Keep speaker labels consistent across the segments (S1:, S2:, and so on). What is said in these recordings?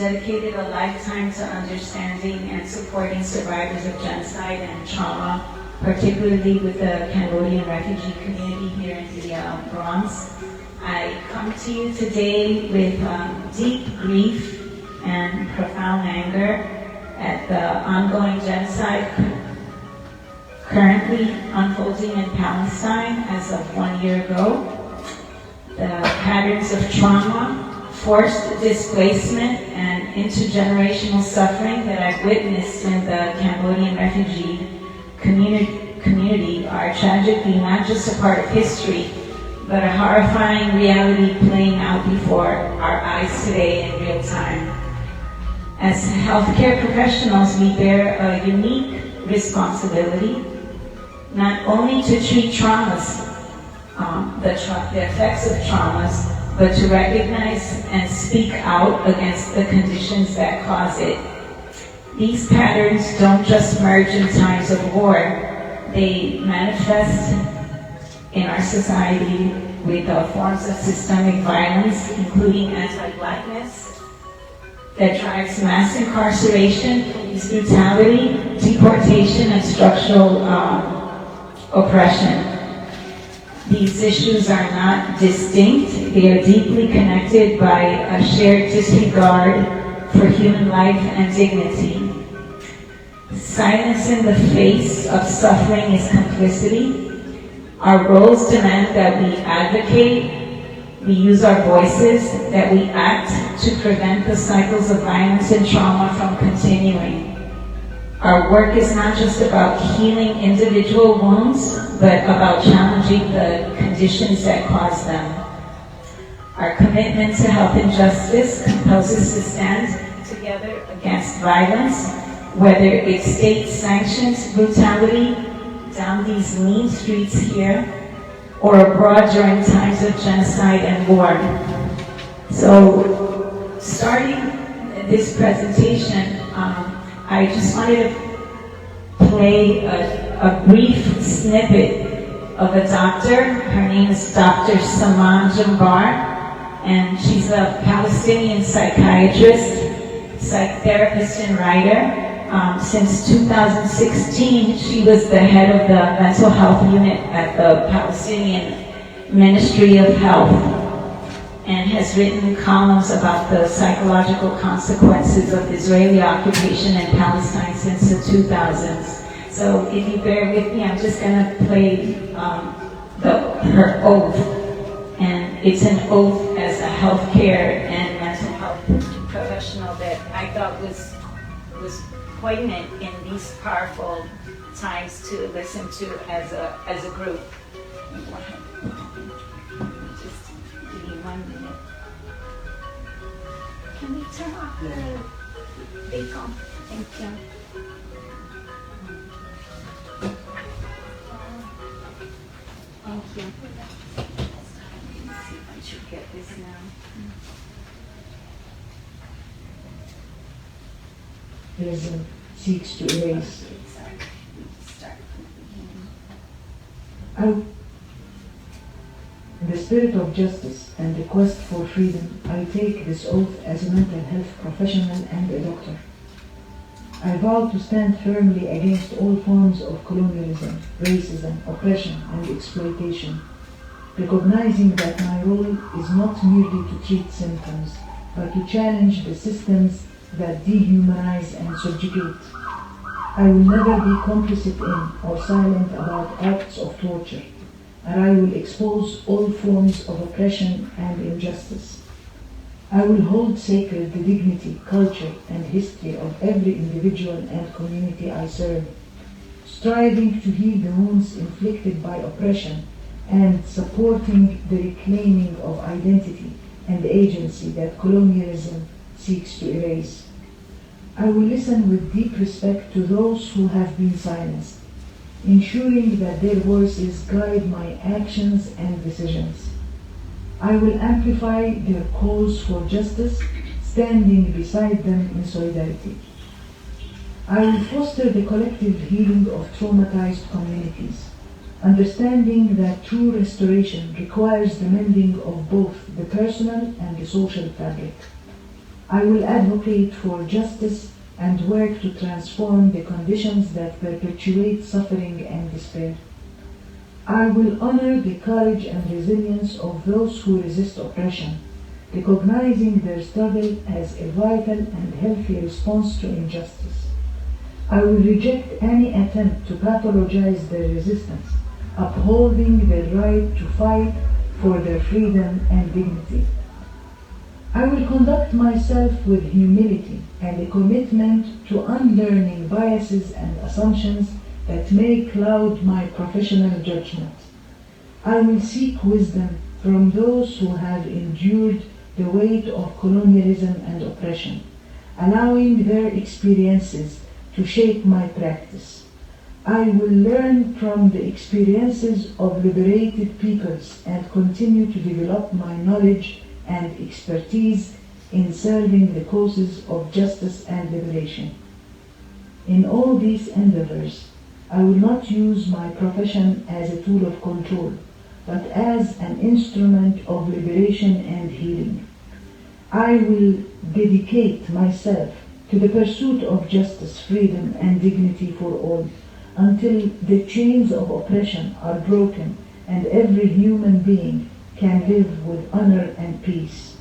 S1: dedicated a lifetime to understanding and supporting survivors of genocide and trauma, particularly with the Cambodian refugee community here in the Bronx. I come to you today with deep grief and profound anger at the ongoing genocide currently unfolding in Palestine as of 1 year ago. The patterns of trauma, forced displacement, and intergenerational suffering that I've witnessed in the Cambodian refugee community are tragically not just a part of history, but a horrifying reality playing out before our eyes today in real time. As healthcare professionals, we bear a unique responsibility not only to treat traumas, the effects of traumas, but to recognize and speak out against the conditions that cause it. These patterns don't just merge in times of war. They manifest in our society with forms of systemic violence, including anti-Blackness, that drives mass incarceration, police brutality, deportation, and structural oppression. These issues are not distinct. They are deeply connected by a shared disregard for human life and dignity. Silence in the face of suffering is complicity. Our roles demand that we advocate, we use our voices, that we act to prevent the cycles of violence and trauma from continuing. Our work is not just about healing individual wounds, but about challenging the conditions that cause them. Our commitment to health and justice compels us to stand together against violence, whether it's state-sanctioned brutality down these mean streets here, or abroad during times of genocide and war. So, starting this presentation, I just wanted to play a brief snippet of a doctor. Her name is Dr. Saman Jambar, and she's a Palestinian psychiatrist, psychotherapist, and writer. Since 2016, she was the head of the mental health unit at the Palestinian Ministry of Health, and has written columns about the psychological consequences of Israeli occupation in Palestine since the 2000s. So if you bear with me, I'm just going to play her oath. And it's an oath as a healthcare and mental health professional that I thought was poignant in these powerful times to listen to as a group. Just give me 1 minute. Can we turn off the beacon? Thank you. Thank you. Let's see if I should get this now.
S2: Realism seeks to erase. In the spirit of justice and the quest for freedom, I take this oath as a mental health professional and a doctor. I vow to stand firmly against all forms of colonialism, racism, oppression, and exploitation, recognizing that my role is not merely to treat symptoms, but to challenge the systems that dehumanize and subjugate. I will never be complicit in or silent about acts of torture, and I will expose all forms of oppression and injustice. I will hold sacred the dignity, culture, and history of every individual and community I serve, striving to heal the wounds inflicted by oppression and supporting the reclaiming of identity and agency that colonialism seeks to erase. I will listen with deep respect to those who have been silenced, ensuring that their voices guide my actions and decisions. I will amplify their cause for justice, standing beside them in solidarity. I will foster the collective healing of traumatized communities, understanding that true restoration requires the mending of both the personal and the social fabric. I will advocate for justice and work to transform the conditions that perpetuate suffering and despair. I will honor the courage and resilience of those who resist oppression, recognizing their struggle as a vital and healthy response to injustice. I will reject any attempt to pathologize their resistance, upholding their right to fight for their freedom and dignity. I will conduct myself with humility and a commitment to unlearning biases and assumptions that may cloud my professional judgment. I will seek wisdom from those who have endured the weight of colonialism and oppression, allowing their experiences to shape my practice. I will learn from the experiences of liberated peoples and continue to develop my knowledge and expertise in serving the causes of justice and liberation. In all these endeavors, I will not use my profession as a tool of control, but as an instrument of liberation and healing. I will dedicate myself to the pursuit of justice, freedom, and dignity for all, until the chains of oppression are broken and every human being can live with honor and peace.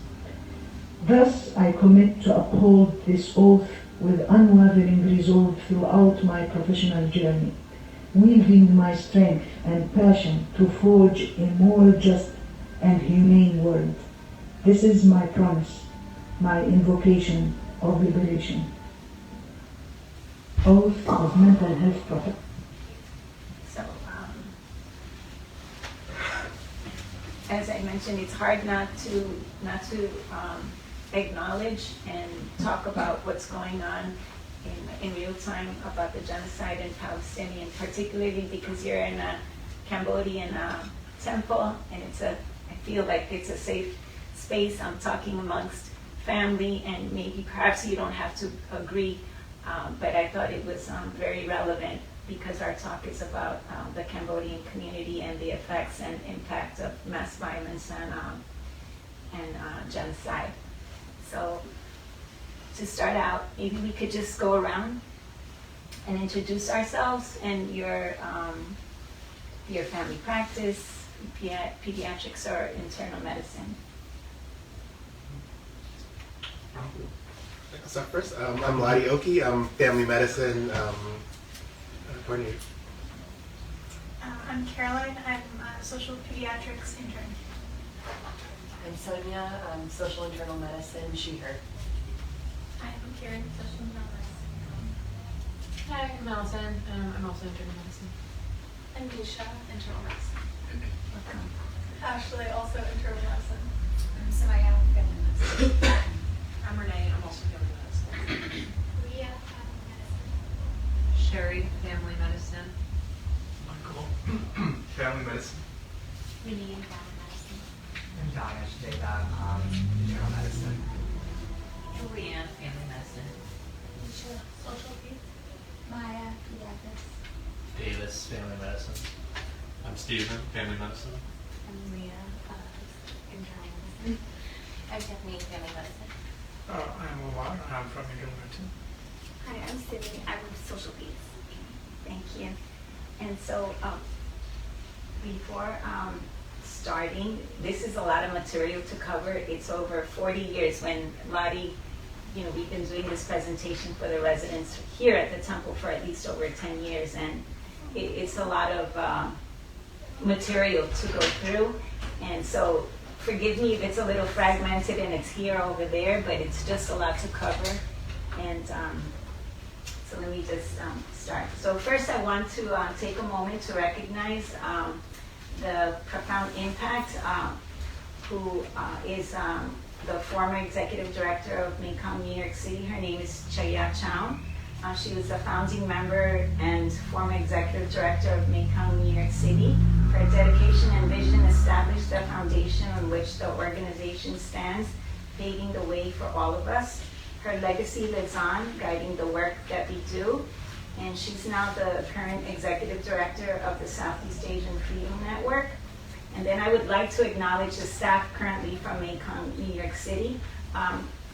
S2: Thus, I commit to uphold this oath with unwavering resolve throughout my professional journey, wielding my strength and passion to forge a more just and humane world. This is my promise, my invocation of liberation. Oath of Mental Health Prophet.
S1: So, as I mentioned, it's hard not to acknowledge and talk about what's going on in real time about the genocide in Palestinian, particularly because you're in a Cambodian temple, and I feel like it's a safe space. I'm talking amongst family, and maybe perhaps you don't have to agree, but I thought it was very relevant because our talk is about the Cambodian community and the effects and impact of mass violence and genocide. So to start out, maybe we could just go around and introduce ourselves and your family practice, pediatrics or internal medicine.
S3: I'll start first. I'm Lottie Oki. I'm family medicine coordinator.
S4: I'm Caroline. I'm a social pediatrics intern.
S5: I'm Sonia. I'm social internal medicine, she, her.
S4: I'm Karen, social medicine.
S6: Hi, I'm Allison. I'm also internal medicine.
S4: I'm Nisha, internal medicine.
S1: Welcome.
S4: Ashley, also internal medicine.
S7: I'm Samaya, family medicine.
S6: I'm Renee. I'm also family medicine.
S4: Leah, family medicine.
S6: Sherry, family medicine.
S8: Michael, family medicine.
S7: Minnie, family medicine.
S9: I'm Danish, internal medicine.
S6: Julianne, family medicine.
S4: Nisha, social peds.
S7: Maya, pediatrics.
S8: Davis, family medicine. I'm Stephen, family medicine.
S7: I'm Leah, internal medicine. I'm Stephanie, family medicine.
S8: I'm Omar, I'm from internal medicine.
S7: Hi, I'm Sydney. I'm social peds.
S1: Thank you. And so before starting, this is a lot of material to cover. It's over 40 years when Lottie, we've been doing this presentation for the residents here at the temple for at least over 10 years, and it's a lot of material to go through. And so forgive me if it's a little fragmented and it's here over there, but it's just a lot to cover. And so let me just start. So first I want to take a moment to recognize the profound impact who is the former executive director of Mekong, New York City. Her name is Chaya Chow. She was a founding member and former executive director of Mekong, New York City. Her dedication and vision established the foundation on which the organization stands, paving the way for all of us. Her legacy lives on, guiding the work that we do. And she's now the current executive director of the Southeast Asian Freedom Network. And then I would like to acknowledge the staff currently from Mekong, New York City.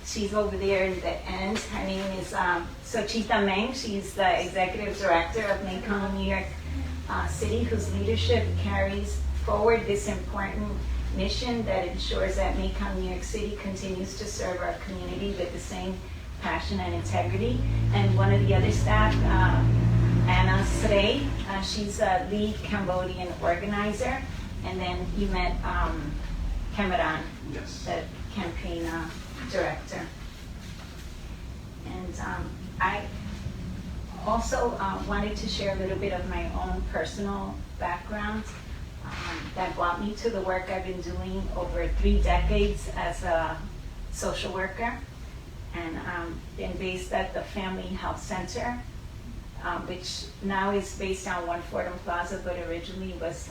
S1: she's over there in the end. Her name is Sochita Meng. She's the executive director of Mekong, New York City, whose leadership carries forward this important mission that ensures that Mekong, New York City continues to serve our community with the same passion and integrity. And one of the other staff, Anna Srey, she's a lead Cambodian organizer. And then you met Khemarin,
S3: Yes.
S1: the campaign director. And I also wanted to share a little bit of my own personal background that brought me to the work I've been doing over 3 decades as a social worker. And been based at the Family Health Center, which now is based on One Fordham Plaza, but originally was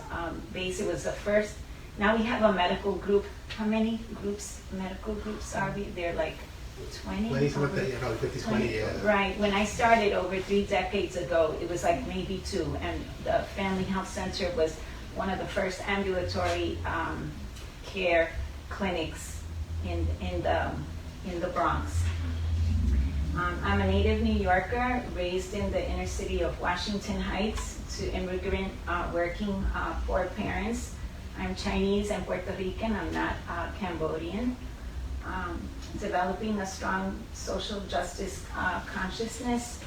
S1: based, it was the first. Now we have a medical group. How many medical groups are we? They're like 20?
S3: 20, something like that, yeah, probably 50, 20, yeah.
S1: Right, when I started over 3 decades ago, it was like maybe 2, and the Family Health Center was one of the first ambulatory care clinics in the Bronx. I'm a native New Yorker, raised in the inner city of Washington Heights to immigrant working poor parents. I'm Chinese and Puerto Rican, I'm not Cambodian. Developing a strong social justice consciousness,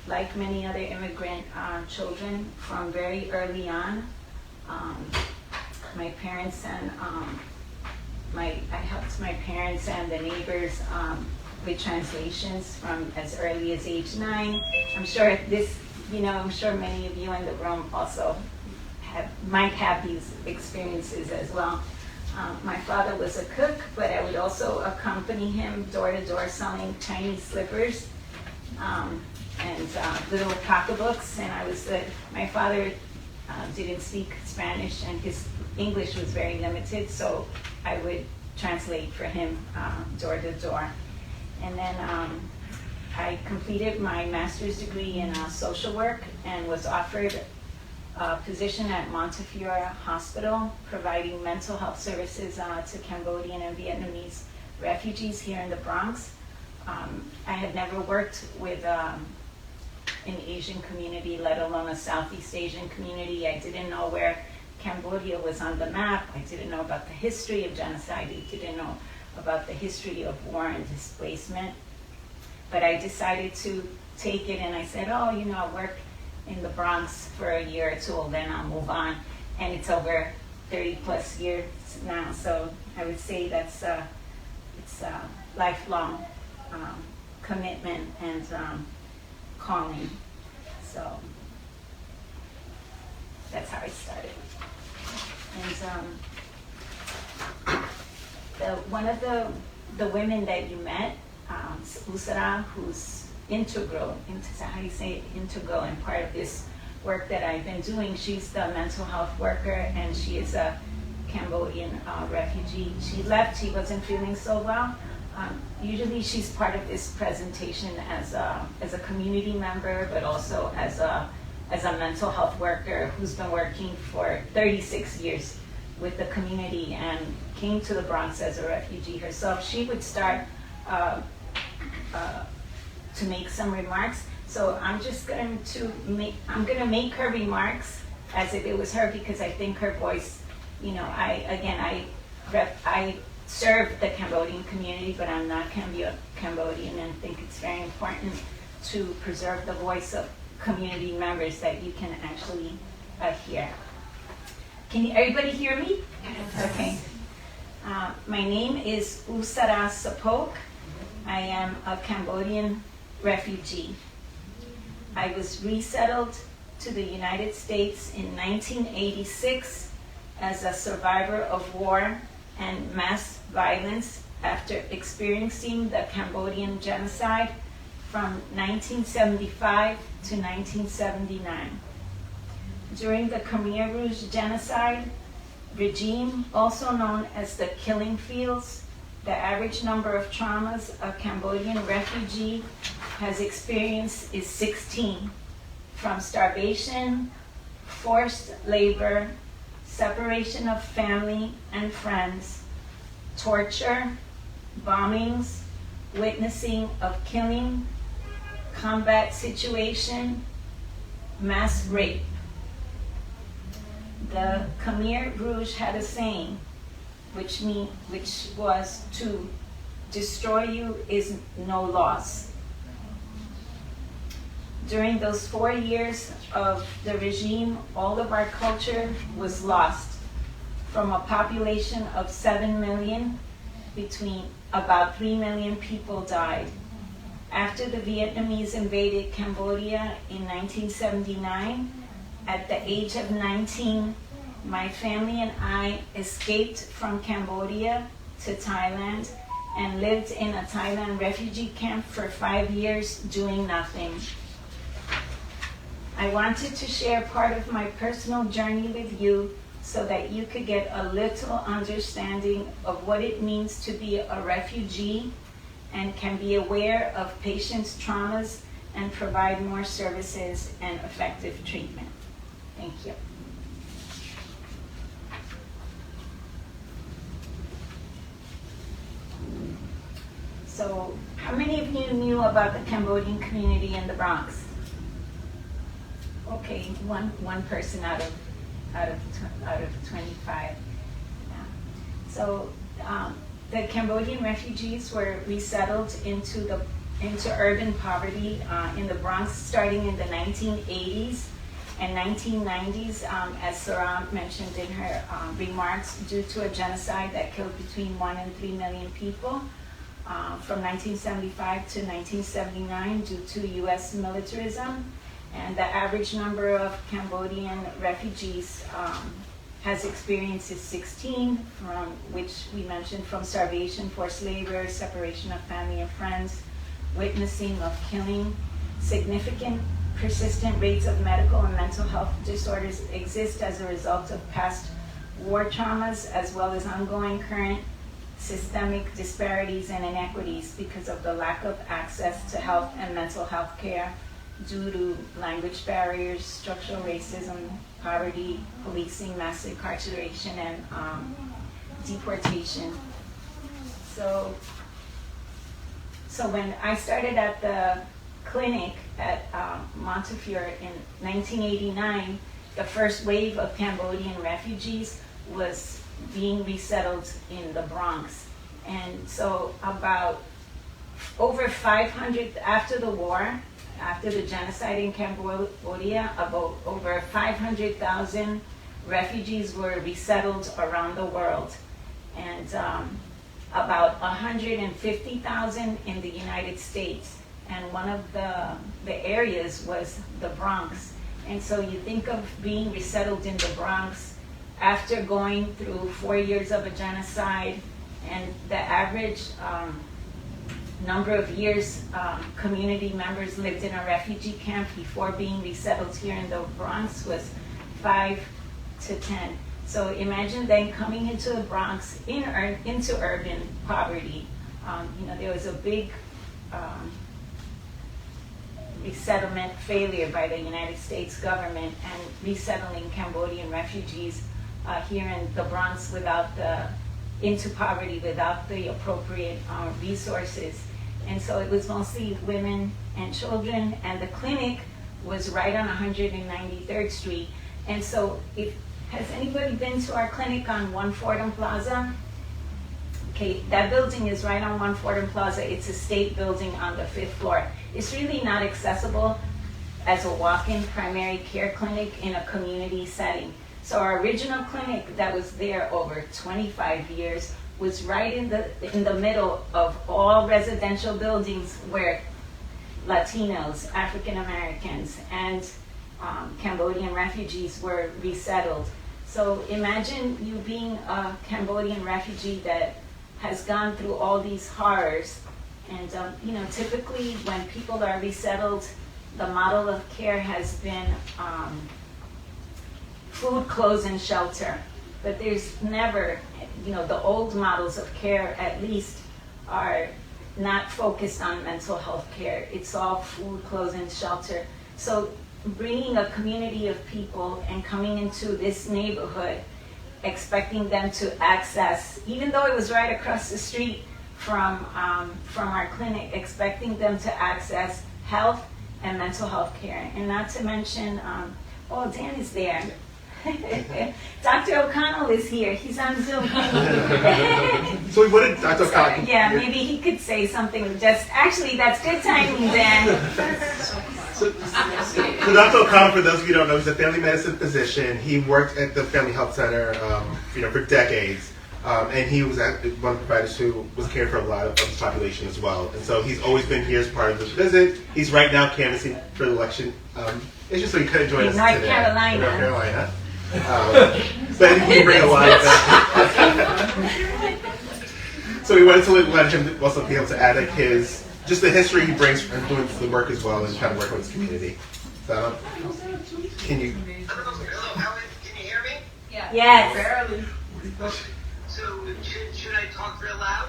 S1: like many other immigrant children from very early on. My parents and I helped my parents and the neighbors with translations from as early as age 9. I'm sure I'm sure many of you in the room also might have these experiences as well. My father was a cook, but I would also accompany him door to door selling Chinese slippers and little pocketbooks. And my father didn't speak Spanish and his English was very limited, so I would translate for him door to door. And then I completed my master's degree in social work and was offered a position at Montefiore Hospital, providing mental health services to Cambodian and Vietnamese refugees here in the Bronx. I had never worked with an Asian community, let alone a Southeast Asian community. I didn't know where Cambodia was on the map. I didn't know about the history of genocide. I didn't know about the history of war and displacement. But I decided to take it, and I said, I'll work in the Bronx for a year or 2, then I'll move on. And it's over 30 plus years now, so I would say it's a lifelong commitment and calling. So that's how I started. And one of the women that you met, Usara, who's integral and part of this work that I've been doing. She's the mental health worker, and she is a Cambodian refugee. She left, she wasn't feeling so well. Usually she's part of this presentation as a community member, but also as a mental health worker who's been working for 36 years with the community and came to the Bronx as a refugee herself. She would start to make some remarks. So I'm just going to make her remarks as if it was her, because I think her voice, I serve the Cambodian community, but I'm not Cambodian, and think it's very important to preserve the voice of community members that you can actually hear. Can everybody hear me? Yes. Okay. My name is Usara Sapok. I am a Cambodian refugee. I was resettled to the United States in 1986 as a survivor of war and mass violence after experiencing the Cambodian genocide from 1975 to 1979. During the Khmer Rouge genocide regime, also known as the Killing Fields, the average number of traumas a Cambodian refugee has experienced is 16, from starvation, forced labor, separation of family and friends, torture, bombings, witnessing of killing, combat situation, mass rape. The Khmer Rouge had a saying, which was to destroy you is no loss. During those 4 years of the regime, all of our culture was lost. From a population of 7 million, between about 3 million people died. After the Vietnamese invaded Cambodia in 1979, at the age of 19, my family and I escaped from Cambodia to Thailand and lived in a Thailand refugee camp for 5 years doing nothing. I wanted to share part of my personal journey with you so that you could get a little understanding of what it means to be a refugee and can be aware of patients' traumas and provide more services and effective treatment. Thank you. So, how many of you knew about the Cambodian community in the Bronx? Okay, one person out of 25. Yeah. So the Cambodian refugees were resettled into urban poverty in the Bronx starting in the 1980s and 1990s, as Sarah mentioned in her remarks, due to a genocide that killed between 1 and 3 million people from 1975 to 1979 due to U.S. militarism. And the average number of Cambodian refugees has experienced is 16, from which we mentioned from starvation, forced labor, separation of family and friends, witnessing of killing. Significant persistent rates of medical and mental health disorders exist as a result of past war traumas, as well as ongoing current systemic disparities and inequities because of the lack of access to health and mental health care due to language barriers, structural racism, poverty, policing, mass incarceration, and deportation. So when I started at the clinic at Montefiore in 1989, the first wave of Cambodian refugees was being resettled in the Bronx. And so about over 500, after the war, after the genocide in Cambodia, about over 500,000 refugees were resettled around the world. And about 150,000 in the United States. And one of the areas was the Bronx. And so you think of being resettled in the Bronx after going through 4 years of a genocide, and the average number of years community members lived in a refugee camp before being resettled here in the Bronx was 5 to 10. So imagine then coming into the Bronx into urban poverty. There was a big resettlement failure by the United States government and resettling Cambodian refugees here in the Bronx into poverty without the appropriate resources. And so it was mostly women and children, and the clinic was right on 193rd Street. And so has anybody been to our clinic on One Fordham Plaza? Okay, that building is right on One Fordham Plaza. It's a state building on the 5th floor. It's really not accessible as a walk-in primary care clinic in a community setting. So our original clinic that was there over 25 years was right in the middle of all residential buildings where Latinos, African Americans, and Cambodian refugees were resettled. So imagine you being a Cambodian refugee that has gone through all these horrors. And typically when people are resettled, the model of care has been food, clothes, and shelter. But there's never, the old models of care at least are not focused on mental health care. It's all food, clothes, and shelter. So bringing a community of people and coming into this neighborhood, expecting them to access, even though it was right across the street from our clinic, expecting them to access health and mental health care. And not to mention, Dan is there. Dr. O'Connell is here. He's on Zoom.
S3: So what did Dr. O'Connell?
S1: Yeah, maybe he could say something. Actually, that's good timing, Dan.
S3: So Dr. O'Connell, for those of you who don't know, he's a family medicine physician. He worked at the Family Health Center, for decades. And he was one of the providers who was caring for a lot of the population as well. And so he's always been here as part of this visit. He's right now canvassing for the election. It's just so he couldn't join us
S1: North
S3: today.
S1: Carolina.
S3: North Carolina. But he bring a lot of that. So we wanted to let him also be able to add just the history he brings from doing the work as well and trying to work with his community. So, can you?
S10: Hello, Helen, can you hear me?
S1: Yes.
S6: Barely.
S10: So, should I talk real loud?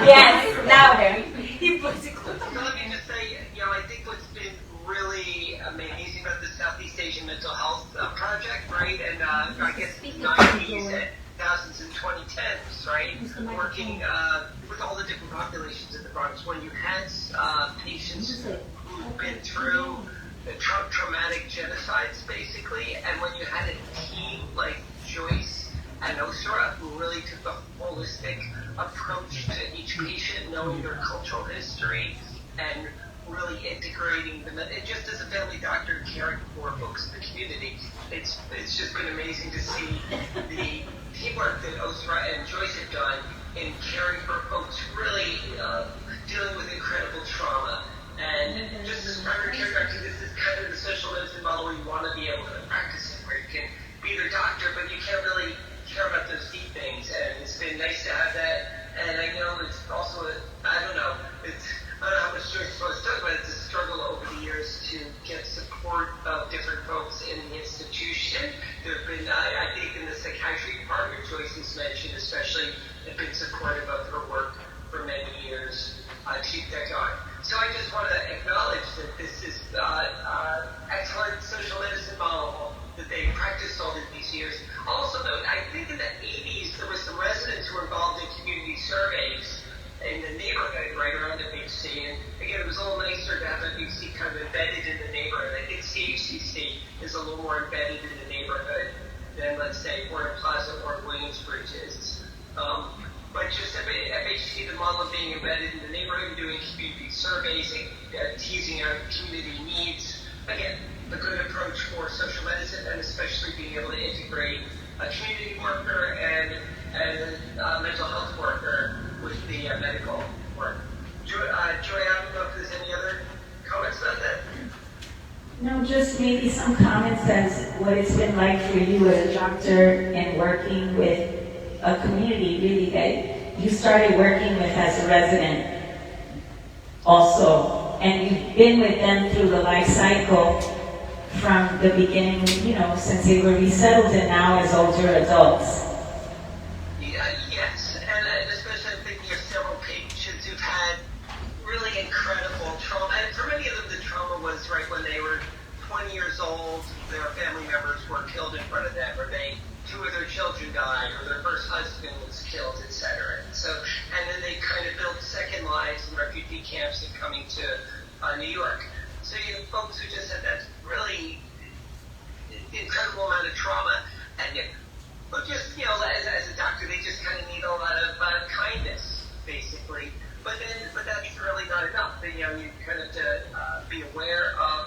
S1: Yes, louder.
S10: So let me just say, I think what's been really amazing about the Southeast Asian Mental Health Project, right? And I guess 90s and thousands and 2010s, right? Working with all the different populations in the Bronx. When you had patients who've been through traumatic genocides, basically, and when you had a team like Joyce and Osra who really took a holistic approach to each patient, knowing their cultural history and really integrating them. And just as a family doctor caring for folks in the community, it's just been amazing to see the teamwork that Osra and Joyce have done in caring for folks really dealing with incredible trauma. And just as primary care doctor, this is kind of the social medicine model where you want to be able to practice it, where you can be their doctor, but you can't really care about those deep things. And it's been nice to have that. And I know it's also, I don't know how much Joyce supposed to talk about it. It's a struggle over the years to get support of different folks in the institution. There have been, I think in the psychiatry department, Joyce has mentioned especially, have been supportive of her work for many years to keep that going. So I just want to acknowledge that this is excellent social medicine model that they practiced all these years. Also, though, I think in the 80s there were some residents who were involved in community surveys in the neighborhood right around the Big C. And again, it was a little nicer to have the Big C kind of embedded in the neighborhood. I think CHCC is a little more embedded in the neighborhood than, let's say, Warren Plaza or Williamsbridge is. But just FHC, the model of being embedded in the neighborhood, doing community surveys, and teasing out community needs. Again, a good approach for social medicine, and especially being able to integrate a community worker and a mental health worker with the medical work. Joy, I don't know if there's any other comments about that?
S1: No, just maybe some comments as what it's been like for you as a doctor and working with a community really that you started working with as a resident also, and you've been with them through the life cycle from the beginning, since they were resettled and now as older adults.
S10: Yes, and especially I'm thinking of several patients who've had really incredible trauma, and for many of them the trauma was right when they were 20 years old, their family members were killed in front of them, or two of their children died, or their first husband was killed, etc. And then they kind of built second lives in refugee camps and coming to New York. So you have folks who just had that really incredible amount of trauma, and just as a doctor, they just kind of need a lot of kindness, basically. But that's really not enough. You kind of to be aware of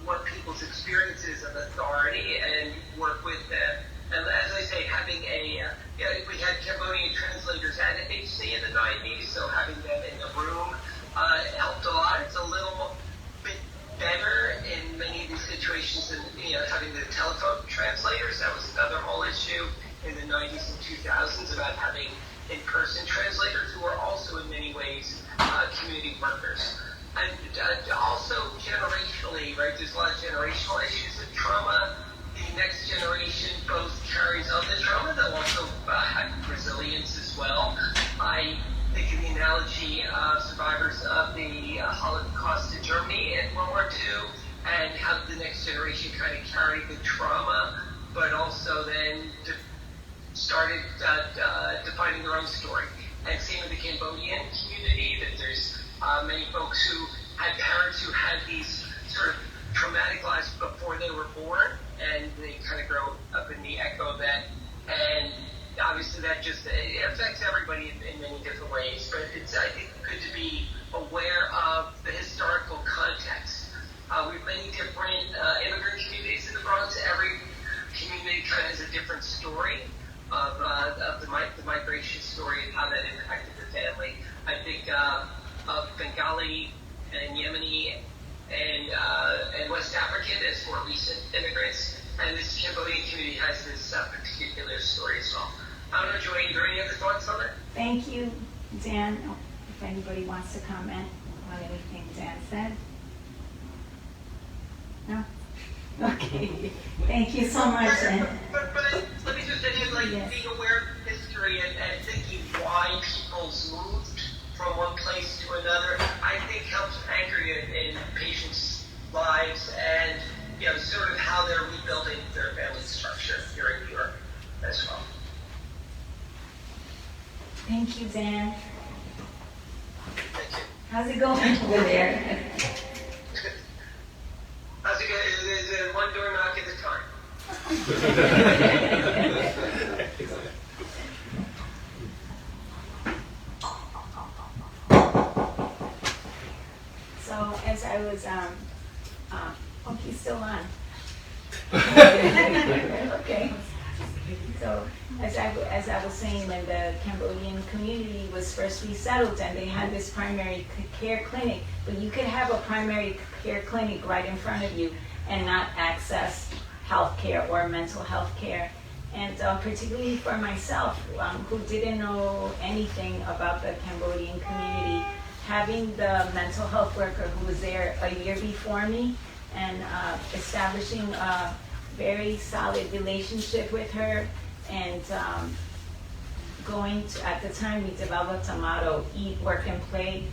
S10: what people's experiences of authority and work with them. And as I say, having we had Cambodian translators at HC in the 90s, so having them in the room helped a lot. It's a little bit better in many of these situations than having the telephone translators. That was another whole issue in the 90s and 2000s about having in-person translators who are also in many ways community workers. And also generationally, right, there's a lot of generational issues with trauma. The next generation both carries on the trauma, they'll also have resilience as well. I think of the analogy of survivors of the Holocaust in Germany in World War II, and how the next generation kind of carried the trauma, but also then started defining their own story. and same with the Cambodian community, that there's many folks who had parents who had these sort of traumatic lives before they were born, and they kind of grow up in the echo of that. And obviously that just it affects everybody in many different ways, but it's, I think, good to be aware of the historical context. We have many different immigrant communities in the Bronx. Every community kind of has a different story of the migration story and how that impacted the family. I think of Bengali and Yemeni and West African as more recent immigrants, and this Cambodian community has this particular story as well. I don't know, Joanne, are there any other thoughts on that?
S1: Thank you, Dan. If anybody wants to comment on anything Dan said. No? Okay. Thank you so much.
S10: But let me just say,
S1: Yes.
S10: being aware of history and thinking why people's moved from one place to another, I think helps anchor you in patients' lives and, sort of how they're rebuilding their family structure here in New York as well.
S1: Thank you, Dan.
S10: Thank you.
S1: How's it going over there?
S10: How's it going? There's one door knock at a time.
S1: So as I was, oh, he's still on. Okay. So as I was saying, when the Cambodian community was first resettled and they had this primary care clinic, but you could have a primary care clinic right in front of you and not access health care or mental health care. And particularly for myself, who didn't know anything about the Cambodian community, having the mental health worker who was there a year before me and establishing a very solid relationship with her, and going to, at the time we developed a motto, eat, work, and play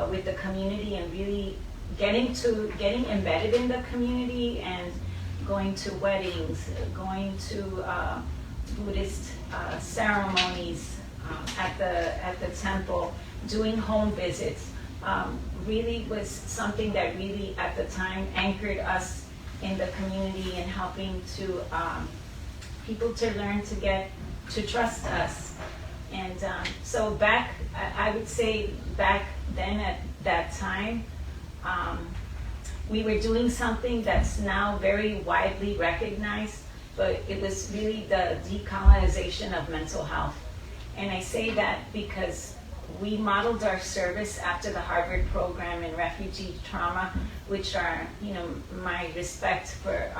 S1: with the community, and really getting embedded in the community and going to weddings, going to Buddhist ceremonies at the temple, doing home visits, really was something that really at the time anchored us in the community and helping to people to learn to trust us. And so I would say back then at that time, we were doing something that's now very widely recognized, but it was really the decolonization of mental health. And I say that because we modeled our service after the Harvard program in refugee trauma, which are, my respect for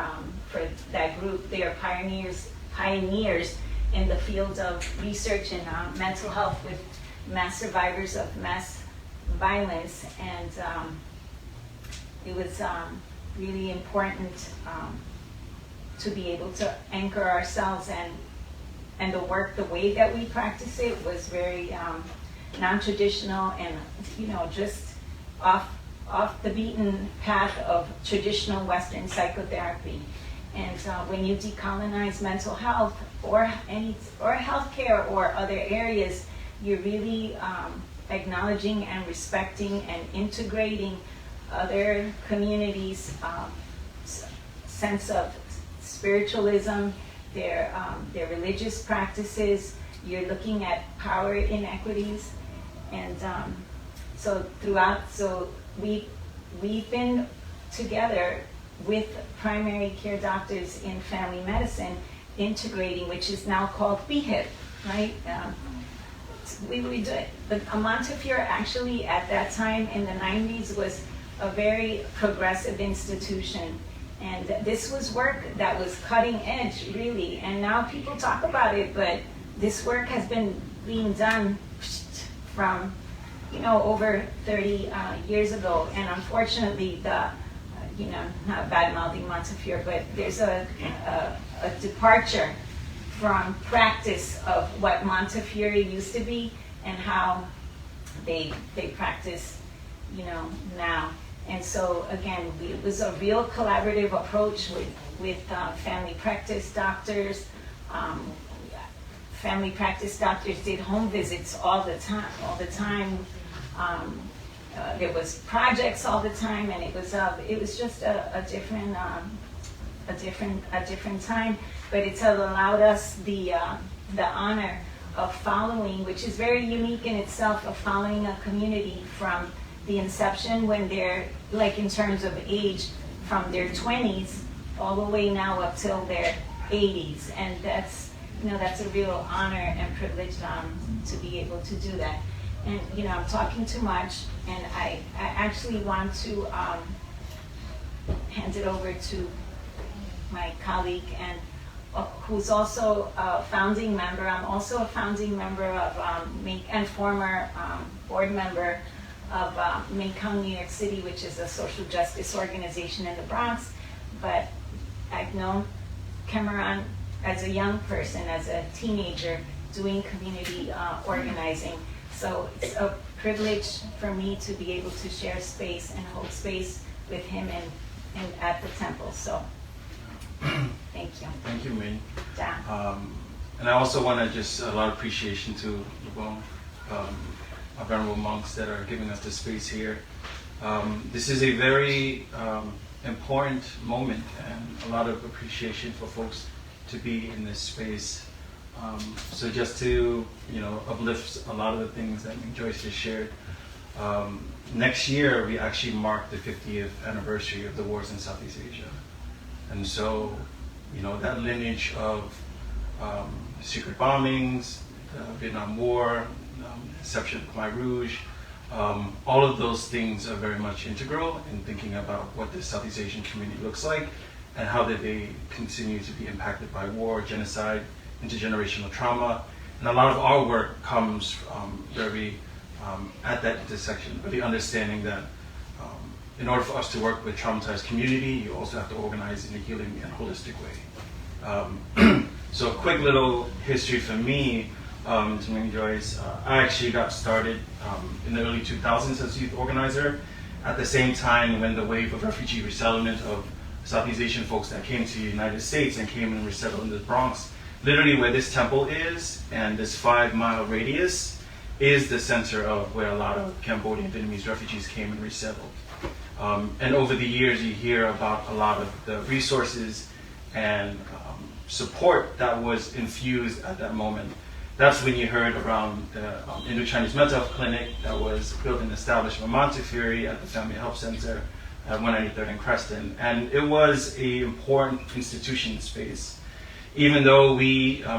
S1: that group. They are pioneers in the field of research in mental health with mass survivors of mass violence. And it was really important to be able to anchor ourselves, and the way that we practice it was very non-traditional and just off the beaten path of traditional Western psychotherapy. And when you decolonize mental health or healthcare or other areas, you're really acknowledging and respecting and integrating other communities' sense of spiritualism, their religious practices. You're looking at power inequities, and so we've been together with primary care doctors in family medicine, integrating, which is now called BHIP, right? We do it. But Montefiore actually at that time in the 90s was a very progressive institution. And this was work that was cutting edge, really. And now people talk about it, but this work has been being done from, over 30 years ago. And unfortunately, not bad-mouthing Montefiore, but there's a departure from practice of what Montefiore used to be and how they practice, now. And so again, it was a real collaborative approach with family practice doctors, family practice doctors did home visits all the time. There was projects all the time, and it was just a different time. But it's allowed us the honor of following, which is very unique in itself, of following a community from the inception when they're, like in terms of age, from their 20s all the way now up till their 80s, and that's a real honor and privilege to be able to do that. And I'm talking too much, and I actually want to hand it over to my colleague and who's also a founding member. I'm also a founding member of and former board member of Mekong, New York City, which is a social justice organization in the Bronx. But I've known Khemarin as a young person, as a teenager, doing community organizing. So it's a privilege for me to be able to share space and hold space with him and at the temple. So thank you.
S11: Thank you, Min.
S1: Yeah.
S11: And I also want to just a lot of appreciation to our venerable monks that are giving us the space here. This is a very important moment, and a lot of appreciation for folks to be in this space. So just to uplift a lot of the things that Joyce just shared. Next year we actually mark the 50th anniversary of the wars in Southeast Asia, and so that lineage of secret bombings, the Vietnam War, inception of Khmer Rouge, all of those things are very much integral in thinking about what the Southeast Asian community looks like and how did they continue to be impacted by war, genocide, intergenerational trauma. And a lot of our work comes very at that intersection, really understanding that in order for us to work with traumatized community, you also have to organize in a healing and holistic way. So a quick little history for me, to Ming Joyce. I actually got started in the early 2000s as a youth organizer at the same time when the wave of refugee resettlement of Southeast Asian folks that came to the United States and came and resettled in the Bronx. Literally where this temple is and this 5-mile radius is the center of where a lot of Cambodian Vietnamese refugees came and resettled. And over the years you hear about a lot of the resources and support that was infused at that moment. That's when you heard around the Indo-Chinese Mental Health Clinic that was built and established by Montefiore at the Family Health Center at 193rd and Creston. And it was an important institution space. Even though we, a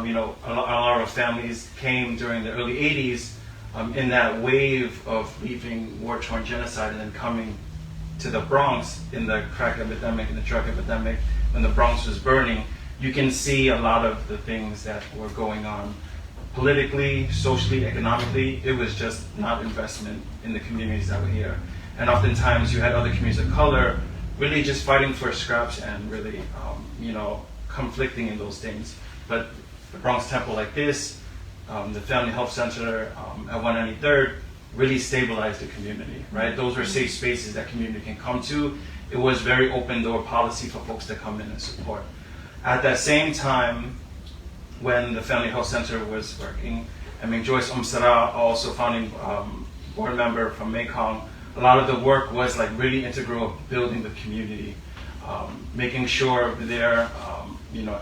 S11: lot of families came during the early 80s in that wave of leaving war-torn genocide and then coming to the Bronx in the crack epidemic and the drug epidemic, when the Bronx was burning, you can see a lot of the things that were going on politically, socially, economically. It was just not investment in the communities that were here. And oftentimes you had other communities of color really just fighting for scraps and really, conflicting in those things. But the Bronx Temple like this, the Family Health Center at 193rd really stabilized the community, right? Those were safe spaces that community can come to. It was very open door policy for folks to come in and support. At that same time, when the Family Health Center was working, I mean, Joyce Umsara, also founding board member from Mekong, a lot of the work was like really integral of building the community, making sure they're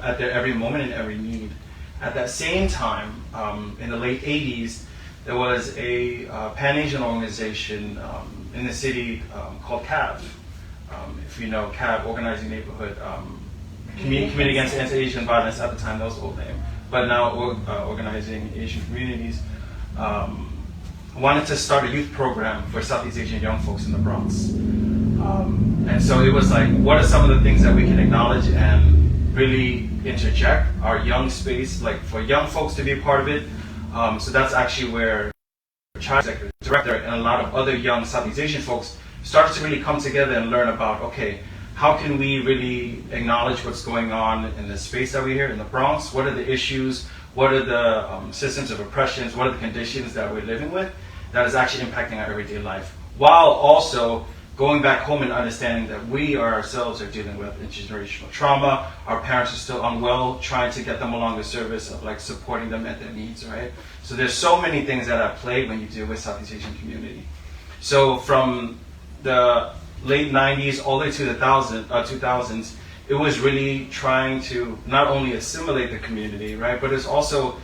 S11: at their every moment and every need. At that same time, in the late 80s, there was a Pan-Asian organization in the city called CAV. If you know CAV, Organizing Neighborhood, Community Against Anti-Asian Violence at the time, that was the old name, but now Organizing Asian Communities, wanted to start a youth program for Southeast Asian young folks in the Bronx. And so it was like, what are some of the things that we can acknowledge and really interject our young space, like for young folks to be a part of it. So that's actually where child director and a lot of other young Southeast Asian folks started to really come together and learn about, okay, how can we really acknowledge what's going on in the space that we're here in the Bronx? What are the issues? What are the systems of oppressions? What are the conditions that we're living with that is actually impacting our everyday life? While also going back home and understanding that we ourselves are dealing with intergenerational trauma. Our parents are still unwell, trying to get them along the service of like supporting them at their needs, right? So there's so many things that are at play when you deal with Southeast Asian community. So from the late 90s all the way to the 2000s, it was really trying to not only assimilate the community, right, but it's also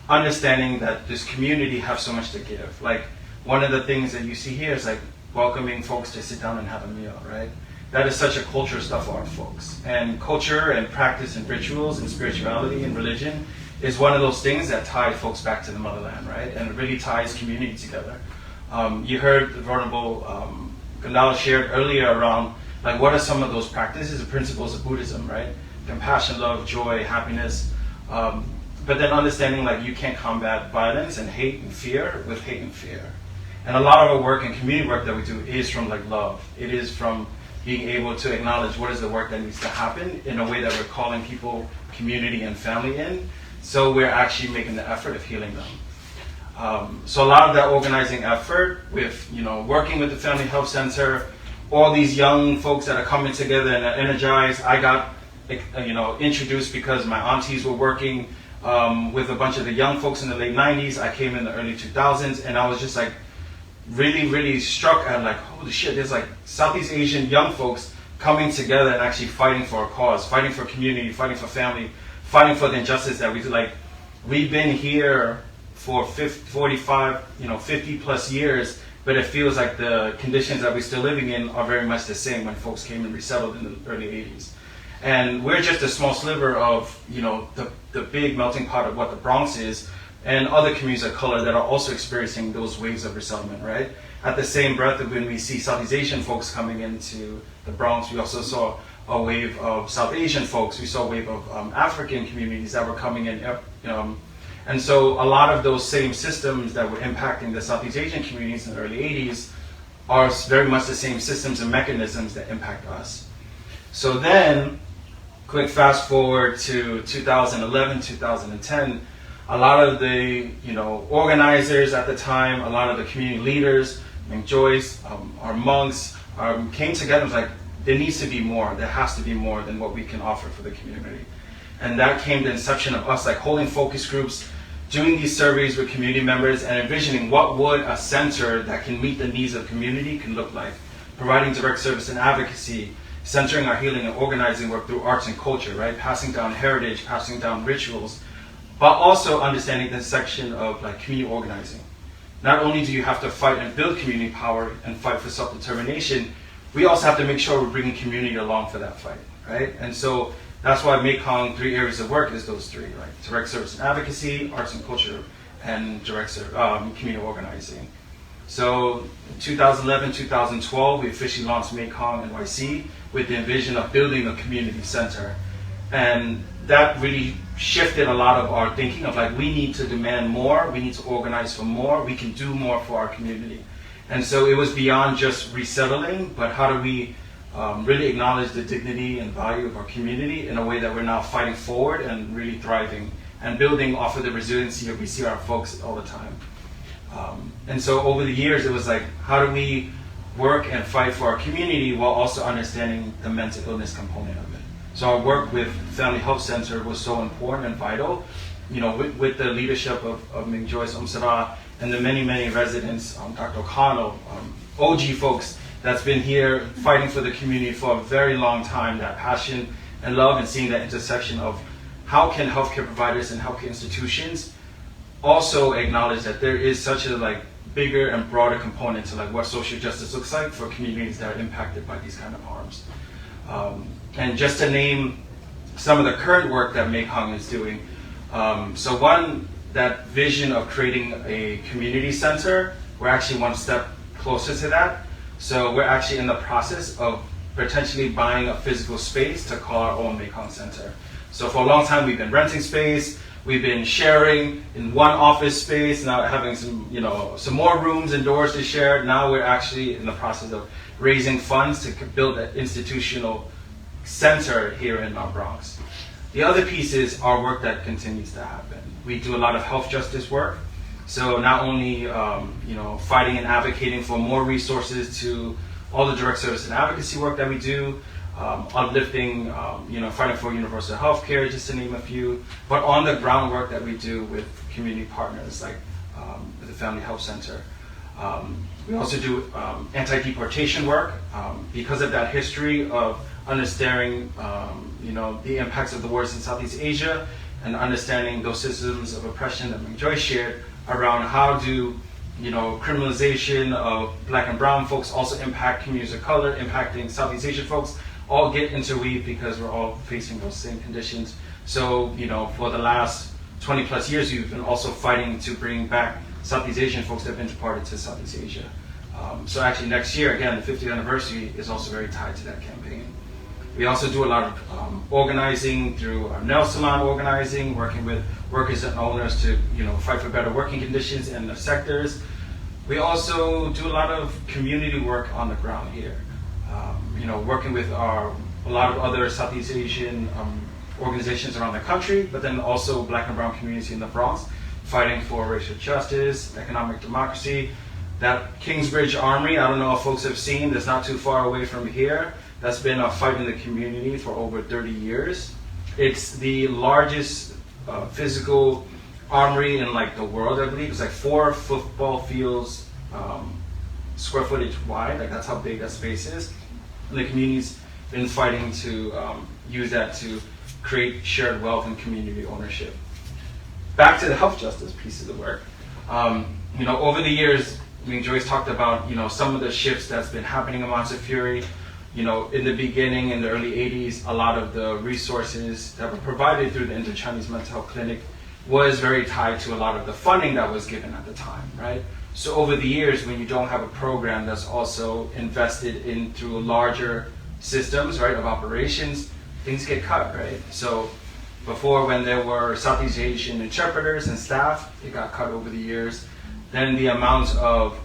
S11: understanding that this community have so much to give. Like one of the things that you see here is like welcoming folks to sit down and have a meal, right? That is such a culture stuff for our folks. And culture and practice and rituals and spirituality and religion is one of those things that tie folks back to the motherland, right? And it really ties community together. You heard the Venerable Gandala shared earlier around like what are some of those practices and principles of Buddhism, right? Compassion, love, joy, happiness. But then understanding like you can't combat violence and hate and fear with hate and fear. And a lot of our work and community work that we do is from like love. It is from being able to acknowledge what is the work that needs to happen in a way that we're calling people, community and family in. So we're actually making the effort of healing them. So a lot of that organizing effort with, working with the Family Health Center, all these young folks that are coming together and are energized. I got, introduced because my aunties were working with a bunch of the young folks in the late 90s. I came in the early 2000s and I was just like, really, really struck at like, holy shit, there's like Southeast Asian young folks coming together and actually fighting for a cause, fighting for community, fighting for family, fighting for the injustice that we do. Like, we've been here for 45, 50 plus years, but it feels like the conditions that we're still living in are very much the same when folks came and resettled in the early 80s. And we're just a small sliver of, the big melting pot of what the Bronx is, and other communities of color that are also experiencing those waves of resettlement, right? At the same breath, when we see Southeast Asian folks coming into the Bronx, we also saw a wave of South Asian folks. We saw a wave of African communities that were coming in. And so a lot of those same systems that were impacting the Southeast Asian communities in the early 80s are very much the same systems and mechanisms that impact us. So then, quick fast forward to 2011, 2010, a lot of the organizers at the time, a lot of the community leaders, Joyce, our monks, came together and was like, there needs to be more, there has to be more than what we can offer for the community. And that came the inception of us like holding focus groups, doing these surveys with community members and envisioning what would a center that can meet the needs of community can look like. Providing direct service and advocacy, centering our healing and organizing work through arts and culture, right? Passing down heritage, passing down rituals, but also understanding the section of like community organizing. Not only do you have to fight and build community power and fight for self-determination, we also have to make sure we're bringing community along for that fight, right? And so that's why Mekong 3 areas of work is those three, right? Direct service and advocacy, arts and culture, and community organizing. So 2011, 2012, we officially launched Mekong NYC with the vision of building a community center. And that really shifted a lot of our thinking of like, we need to demand more, we need to organize for more, we can do more for our community. And so it was beyond just resettling, but how do we really acknowledge the dignity and value of our community in a way that we're now fighting forward and really thriving and building off of the resiliency that we see our folks all the time. And so over the years, it was like, how do we work and fight for our community while also understanding the mental illness component of it? So our work with Family Health Center was so important and vital, with the leadership of Ming Joyce Umsara and the many, many residents, Dr. O'Connell, OG folks that's been here fighting for the community for a very long time, that passion and love, and seeing that intersection of how can healthcare providers and healthcare institutions also acknowledge that there is such a bigger and broader component to what social justice looks like for communities that are impacted by these kind of harms. And just to name some of the current work that Mekong is doing, so one, that vision of creating a community center, we're actually one step closer to that. So we're actually in the process of potentially buying a physical space to call our own Mekong Center. So for a long time we've been renting space, we've been sharing in one office space, now having some more rooms and doors to share. Now we're actually in the process of raising funds to build an institutional center here in our Bronx. The other piece is our work that continues to happen. We do a lot of health justice work. So not only fighting and advocating for more resources to all the direct service and advocacy work that we do, uplifting, fighting for universal health care, just to name a few, but on the groundwork that we do with community partners like the Family Health Center. We also do anti-deportation work because of that history of understanding the impacts of the wars in Southeast Asia and understanding those systems of oppression that Joyce shared around how do criminalization of Black and Brown folks also impact communities of color, impacting Southeast Asian folks, all get interweaved because we're all facing those same conditions. So, for the last 20 plus years, we've been also fighting to bring back Southeast Asian folks that have been deported to Southeast Asia. So actually next year, again, the 50th anniversary is also very tied to that campaign. We also do a lot of organizing through our nail salon organizing, working with workers and owners to fight for better working conditions in the sectors. We also do a lot of community work on the ground here. Working with a lot of other Southeast Asian organizations around the country, but then also Black and Brown community in the Bronx, fighting for racial justice, economic democracy. That Kingsbridge Armory, I don't know if folks have seen, that's not too far away from here. That's been a fight in the community for over 30 years. It's the largest physical armory in the world, I believe. It's 4 football fields square footage wide, that's how big that space is. And the community's been fighting to use that to create shared wealth and community ownership. Back to the health justice piece of the work. Over the years, Joyce talked about some of the shifts that's been happening in Montefiore. In the beginning, in the early 80s, a lot of the resources that were provided through the Indo-Chinese Mental Health Clinic was very tied to a lot of the funding that was given at the time, right? So over the years, when you don't have a program that's also invested in through larger systems, right, of operations, things get cut, right? So before, when there were Southeast Asian interpreters and staff, it got cut over the years. Then the amount of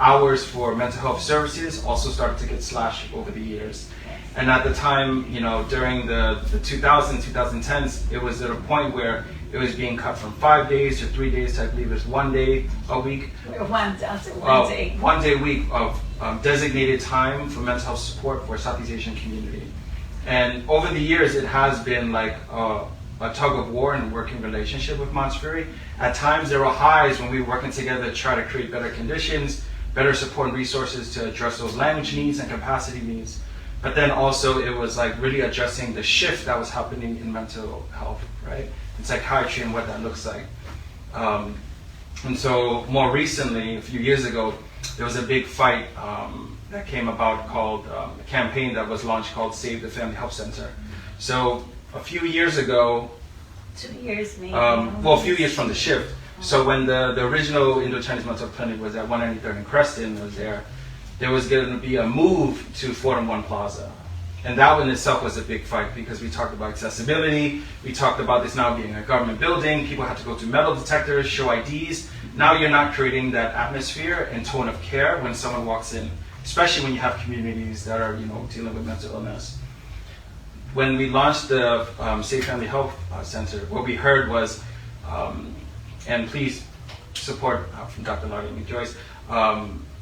S11: hours for mental health services also started to get slashed over the years. And at the time, during the 2000s, 2010s, it was at a point where it was being cut from 5 days to 3 days to, I believe, it was 1 day a week.
S1: One day.
S11: 1 day a week of designated time for mental health support for Southeast Asian community. And over the years, it has been like a tug of war and a working relationship with Montefiore. At times, there were highs when we were working together to try to create better conditions, better support and resources to address those language needs and capacity needs. But then also it was really addressing the shift that was happening in mental health, right? In psychiatry and what that looks like. And so more recently, a few years ago, there was a big fight that came about called a campaign that was launched called Save the Family Health Center. So a few years ago,
S1: 2 years maybe.
S11: A few years from the shift. So when the original Indo-Chinese Mental Health Clinic was at 193rd and Creston, there was going to be a move to Fordham One Plaza. And that in itself was a big fight because we talked about accessibility, we talked about this now being a government building, people had to go through metal detectors, show IDs. Now you're not creating that atmosphere and tone of care when someone walks in, especially when you have communities that are dealing with mental illness. When we launched the Safe Family Health Center, what we heard was, and please support from Dr. Larry and Joyce,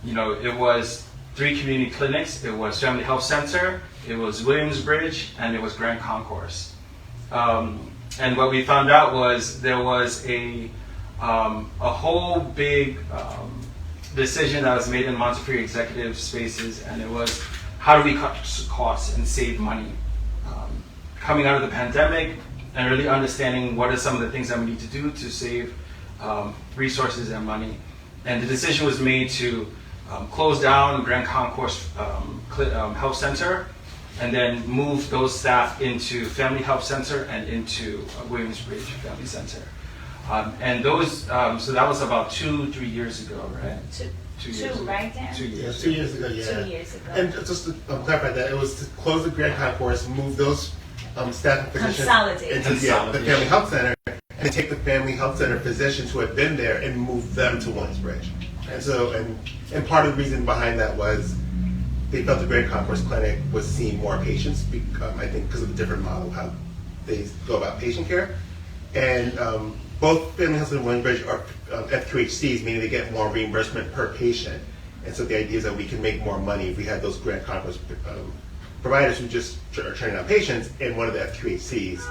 S11: it was 3 community clinics. It was Family Health Center, it was Williamsbridge, and it was Grand Concourse. And what we found out was there was a whole big decision that was made in Montefiore executive spaces, and it was how do we cut costs and save money? Coming out of the pandemic and really understanding what are some of the things that we need to do to save resources and money. And the decision was made to close down Grand Concourse Health Center and then move those staff into Family Health Center and into Williamsbridge Family Center. And those, so that was about 2-3 years ago, right? 2 years ago.
S1: Right, Dan?
S11: 2 years.
S3: Yeah, 2 years ago, yeah.
S1: 2 years ago.
S3: And just to clarify that, it was to close the Grand Concourse, move those staff and physicians
S1: Consolidate.
S3: into the Family Health Center, and take the Family Health Center physicians who had been there and move them to Williamsbridge. And so, and part of the reason behind that was they felt the Grand Concourse Clinic was seeing more patients, I think because of the different model, how they go about patient care. And both Family Health Center and Williamsbridge are F3HCs, meaning they get more reimbursement per patient. And so the idea is that we can make more money if we had those grant conference providers who just are turning out patients in one of the FQHCs,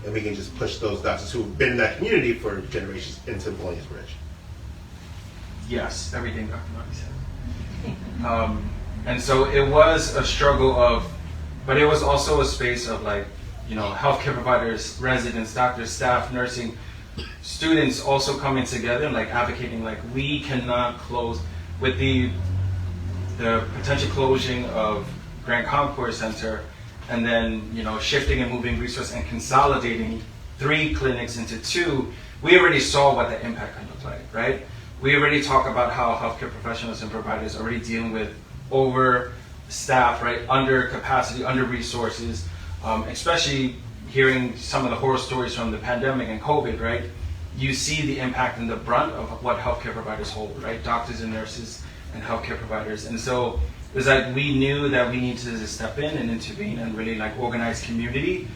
S3: and we can just push those doctors who've been in that community for generations into Bologna's Bridge.
S11: Yes, everything Dr. Marty said. And so it was a struggle but it was also a space of like, healthcare providers, residents, doctors, staff, nursing, students also coming together and like advocating like we cannot close with the potential closing of Grand Concourse Center, and then shifting and moving resources and consolidating 3 clinics into 2. We already saw what the impact can look like, right? We already talk about how healthcare professionals and providers are already dealing with overstaff, right? Under capacity, under resources, especially hearing some of the horror stories from the pandemic and COVID, right? You see the impact and the brunt of what healthcare providers hold, right? Doctors and nurses and healthcare providers. And so it was like we knew that we needed to step in and intervene and really like organize community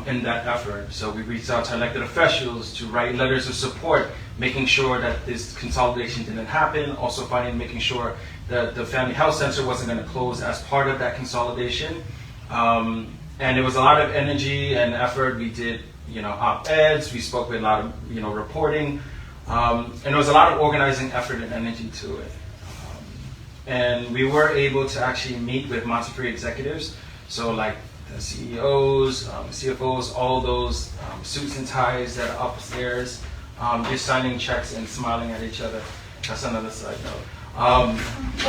S11: in that effort. So we reached out to elected officials to write letters of support, making sure that this consolidation didn't happen, also making sure that the Family Health Center wasn't going to close as part of that consolidation. And it was a lot of energy and effort. We did, op-eds, we spoke with a lot of, reporting, and there was a lot of organizing effort and energy to it. And we were able to actually meet with Montefiore executives, so like the CEOs, CFOs, all those suits and ties that are upstairs, just signing checks and smiling at each other. That's another side note.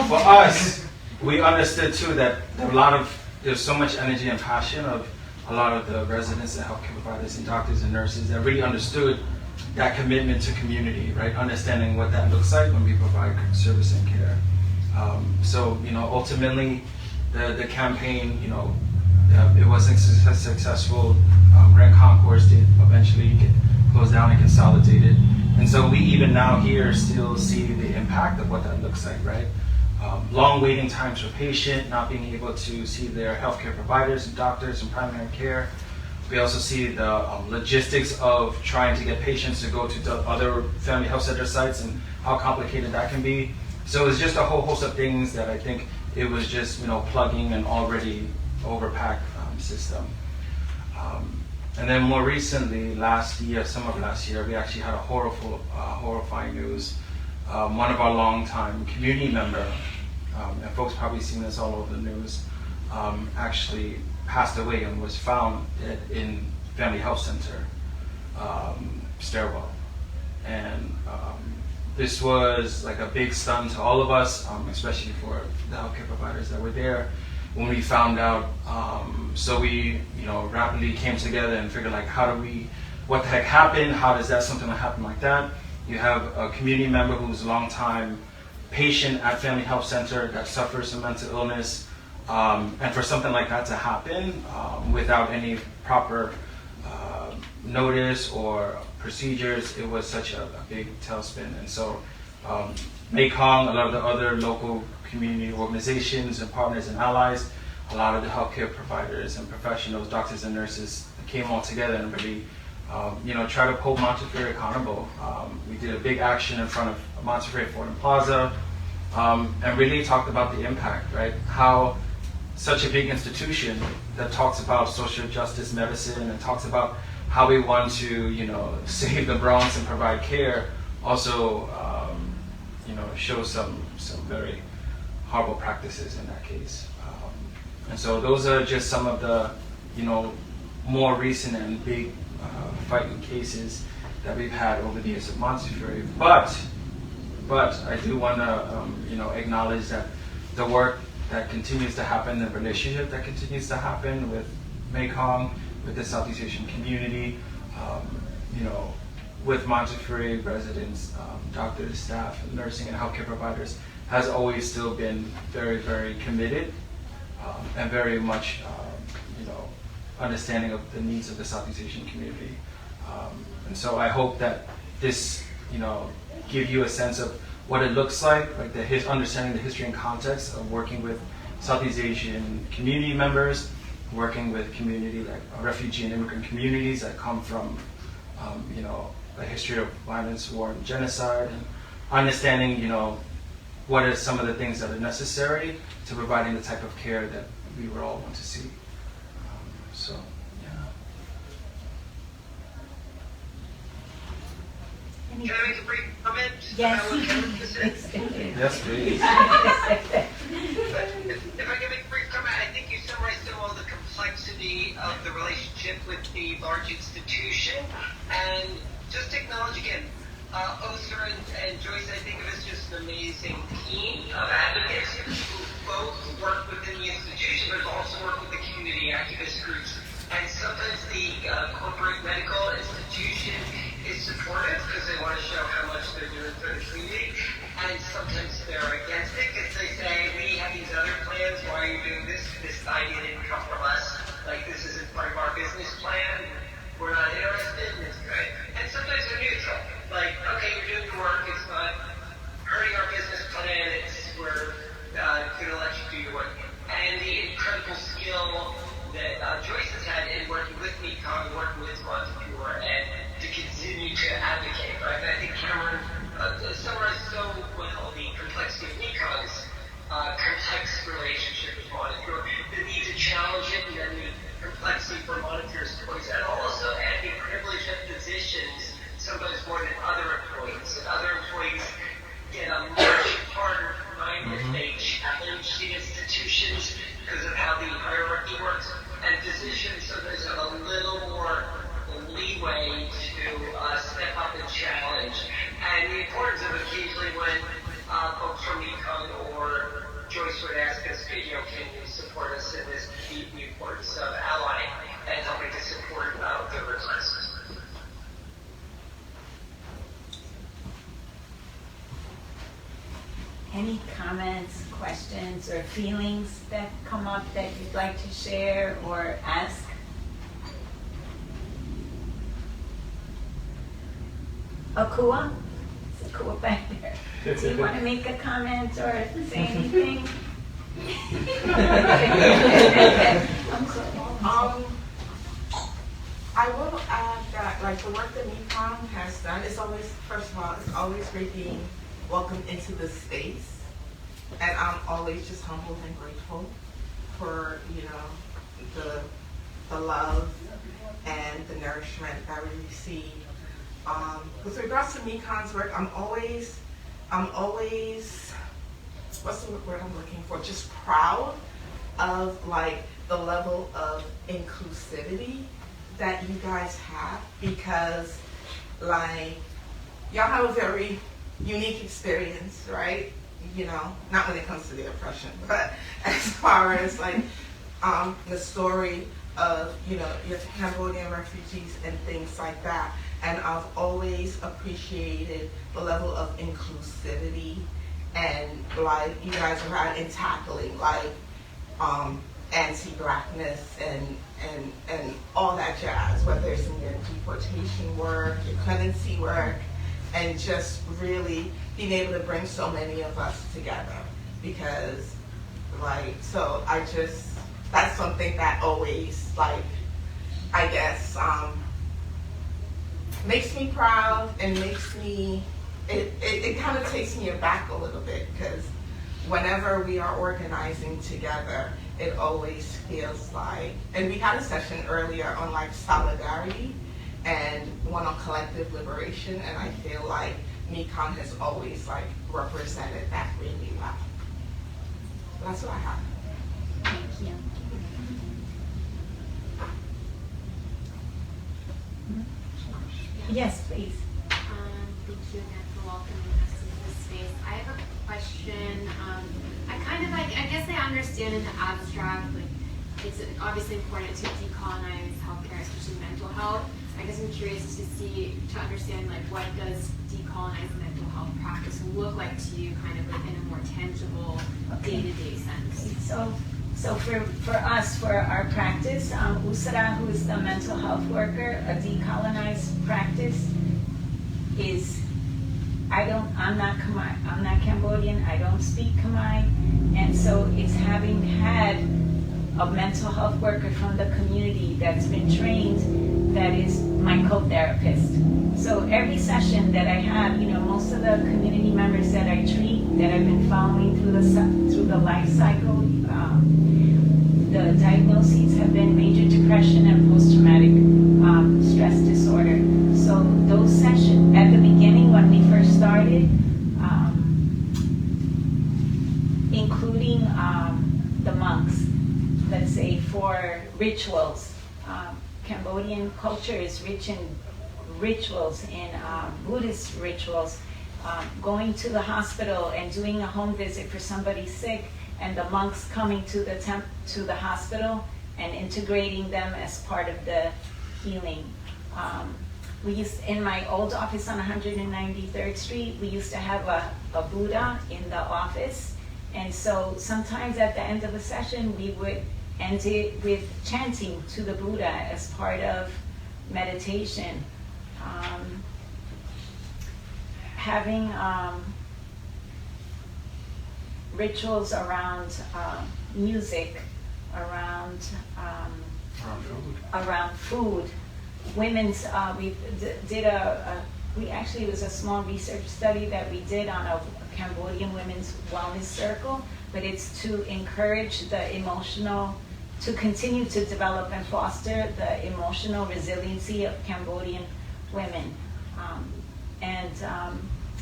S11: For us, we understood too that there's so much energy and passion of a lot of the residents and healthcare providers and doctors and nurses that really understood that commitment to community, right? Understanding what that looks like when we provide service and care. So, ultimately, the campaign, it wasn't successful. Grand Concourse did eventually get closed down and consolidated. And so we even now here still see the impact of what that looks like, right? Long waiting times for patients, not being able to see their healthcare providers and doctors in primary care. We also see the logistics of trying to get patients to go to the other family health center sites and how complicated that can be. So it's just a whole host of things that I think it was just plugging an already overpacked system. And then more recently, summer of last year, we actually had a horrifying news. One of our longtime community member, and folks probably seen this all over the news, actually passed away and was found dead in Family Health Center stairwell. And this was like a big stun to all of us, especially for the healthcare providers that were there when we found out. So we, rapidly came together and figured like, what the heck happened? How does something happen like that? You have a community member who's a long-time patient at Family Health Center that suffers from mental illness, and for something like that to happen without any proper notice or procedures, it was such a big tailspin. And so Mekong, a lot of the other local community organizations and partners and allies, a lot of the healthcare providers and professionals, doctors and nurses came all together and really try to hold Montefiore accountable. We did a big action in front of Montefiore Fordham Plaza, and really talked about the impact, right? How such a big institution that talks about social justice medicine and talks about how we want to, save the Bronx and provide care, also, show some very horrible practices in that case. And so those are just some of the, more recent and big fighting cases that we've had over the years of Montefiore. But I do want to, acknowledge that the work that continues to happen, the relationship that continues to happen with Mekong, with the Southeast Asian community, with Montefiore residents, doctors, staff, nursing, and healthcare providers, has always still been very, very committed and very much, understanding of the needs of the Southeast Asian community. And so I hope that this, give you a sense of what it looks like understanding the history and context of working with Southeast Asian community members, working with community like refugee and immigrant communities that come from, a history of violence, war, and genocide, and understanding, what are some of the things that are necessary to providing the type of care that we would all want to see. So, yeah.
S10: Can I make a brief comment?
S1: Yes.
S11: Yes, please.
S10: If I can make a brief comment, I think you summarized some of the complexity of the relationship with the large institution. And just to acknowledge again, Oser and Joyce, I think of as just an amazing team of advocates who both work within the institution, but also work with the community activist groups. And sometimes the corporate medical institution is supportive because they want to show how much they're doing for the community. And sometimes they're against it because they say, we have these other plans, why are you doing this? This idea didn't come from us. Like, this isn't part of our business plan. We're not interested in this, right? And sometimes they're neutral. Like, okay, you're doing your work, it's not hurting our business plan, we're going to let you do your work. And the incredible skill that Joyce has had in working with Mekong, working with Montefiore, and to continue to advocate, right? And I think Khemarin summarized so well the complexity of Mekong's complex relationship with Montefiore, the need to challenge it, and then the complexity for Montefiore's choice, and also the privilege of positions, sometimes more than other employees. And other employees get a much harder time if they challenge the institutions because of how the hierarchy works. And physicians sometimes have a little more leeway to step up and challenge. And the importance of occasionally when folks from Mekong or Joyce would ask us, can you support us in this, the importance of allying and helping to support the requests.
S1: Any comments, questions, or feelings that come up that you'd like to share or ask? Akua? Is Akua back there? Do you want to make a comment or say anything?
S12: I will add that, like, the work that Mekong has done is always, first of all, it's always great being welcomed into the space, and I'm always just humbled and grateful for, you know, the love and the nourishment that we receive. With regards to Mekong's work, I'm always, what's the word I'm looking for? Just proud of, like, the level of inclusivity that you guys have, because, like, y'all have a very unique experience, right? You know, not when it comes to the oppression, but as far as, like, the story of, you know, your Cambodian refugees and things like that. And I've always appreciated the level of inclusivity and, like, you guys have had in tackling, like, anti-blackness and all that jazz, whether it's in your deportation work, your clemency work, and just really being able to bring so many of us together. Because, like, so I just, that's something that always, like, I guess, makes me proud and makes me, it kind of takes me aback a little bit, because whenever we are organizing together, it always feels like, and we had a session earlier on, like, solidarity and one on collective liberation, and I feel like Mekong has always, like, represented that really well. That's what I have.
S1: Thank you. Yes, please.
S7: Thank you again for welcoming us into this space. I have a question. I guess I understand in the abstract, like, it's obviously important to decolonize healthcare, especially mental health. I guess I'm curious to understand, like, what does decolonized mental health practice look like to you, kind of like in a more tangible, day-to-day sense?
S1: So for us, for our practice, Usara, who is the mental health worker, a decolonized practice is, I'm not Khmer, I'm not Cambodian, I don't speak Khmer, and so it's having had a mental health worker from the community that's been trained that is my co-therapist. So every session that I have, most of the community members that I treat, that I've been following through the life cycle, the diagnoses have been major depression and post-traumatic stress disorder. So those sessions, at the beginning when we first started, including the monks, let's say for rituals, Cambodian culture is rich in rituals, in Buddhist rituals, going to the hospital and doing a home visit for somebody sick, and the monks coming to the hospital and integrating them as part of the healing. In my old office on 193rd Street, we used to have a Buddha in the office, and so sometimes at the end of a session, we would end it with chanting to the Buddha as part of meditation. Having rituals around music, around food. Women's, we did it was a small research study that we did on a Cambodian women's wellness circle, but it's to encourage to continue to develop and foster the emotional resiliency of Cambodian women.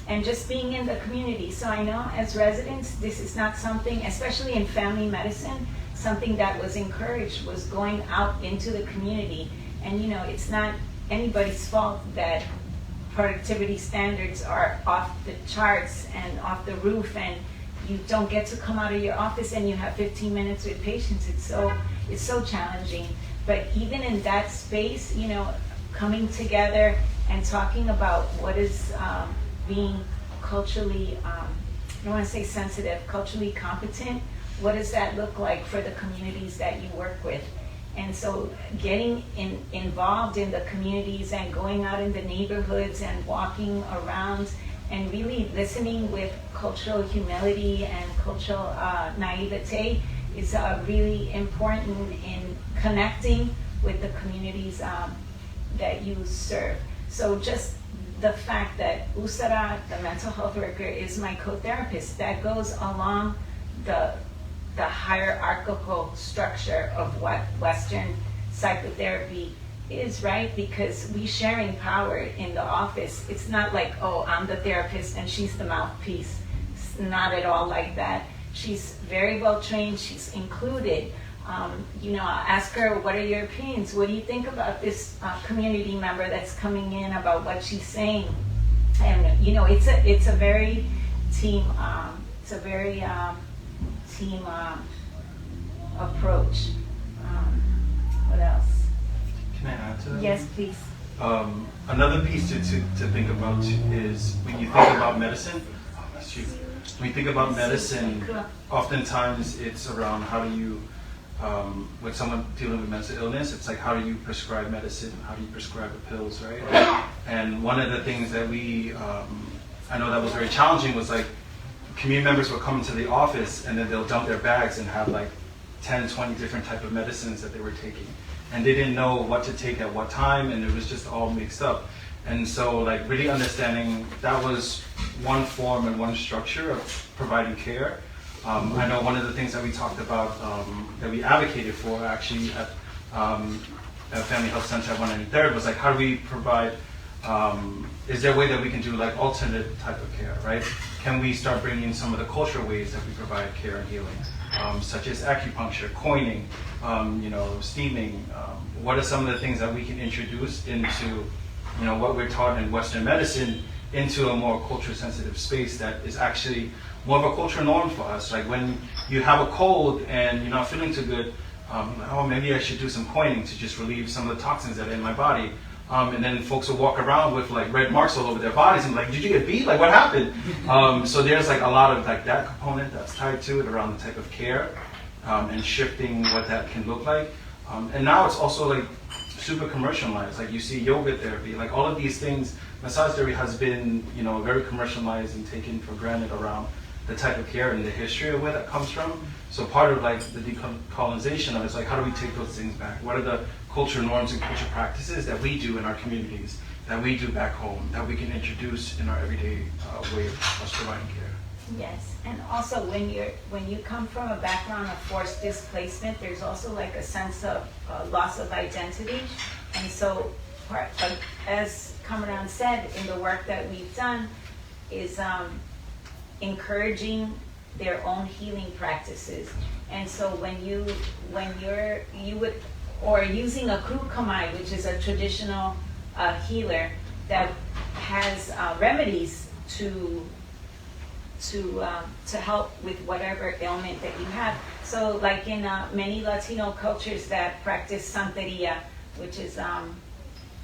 S1: And just being in the community. So I know as residents, this is not something, especially in family medicine, something that was encouraged was going out into the community. And it's not anybody's fault that productivity standards are off the charts and off the roof, and you don't get to come out of your office and you have 15 minutes with patients. It's so challenging. But even in that space, coming together and talking about what is being culturally, I don't want to say sensitive, culturally competent, what does that look like for the communities that you work with? And so getting involved in the communities and going out in the neighborhoods and walking around and really listening with cultural humility and cultural naivete is really important in connecting with the communities that you serve. So just the fact that Usara, the mental health worker, is my co-therapist, that goes along the hierarchical structure of what Western psychotherapy is, right? Because we sharing power in the office. It's not like, oh, I'm the therapist and she's the mouthpiece. It's not at all like that. She's very well trained. She's included. I'll ask her, what are your opinions? What do you think about this community member that's coming in, about what she's saying? And it's a very team. It's a very team approach. What else?
S11: Can I add to that?
S1: Yes, please.
S11: Another piece to think about is when you think about medicine. When you think about medicine, oftentimes it's around how do you, with someone dealing with mental illness, it's like how do you prescribe medicine? How do you prescribe the pills, right? And one of the things that I know that was very challenging was like community members would come into the office and then they'll dump their bags and have like 10, 20 different type of medicines that they were taking. And they didn't know what to take at what time, and it was just all mixed up. And so like really understanding that was one form and one structure of providing care. I know one of the things that we talked about, that we advocated for actually at Family Health Center at 193rd was like, how do we provide, is there a way that we can do like alternate type of care, right? Can we start bringing in some of the cultural ways that we provide care and healing, such as acupuncture, coining, steaming? What are some of the things that we can introduce into, what we're taught in Western medicine into a more culture sensitive space that is actually more of a cultural norm for us? Like when you have a cold and you're not feeling too good, maybe I should do some coining to just relieve some of the toxins that are in my body. And then folks will walk around with like red marks all over their bodies and like, did you get beat? Like what happened? So there's like a lot of like that component that's tied to it around the type of care and shifting what that can look like. And now it's also like super commercialized. Like you see yoga therapy, like all of these things, massage therapy has been, very commercialized and taken for granted around the type of care and the history of where that comes from. So part of like the decolonization of it is like, how do we take those things back? What are the cultural norms and cultural practices that we do in our communities, that we do back home, that we can introduce in our everyday way of providing care.
S1: Yes, and also when you come from a background of forced displacement, there's also like a sense of loss of identity, and so as Khemarin said, in the work that we've done, is encouraging their own healing practices, and so when you would or using a kukamai, which is a traditional healer that has remedies to help with whatever ailment that you have. So like in many Latino cultures that practice Santeria, which is an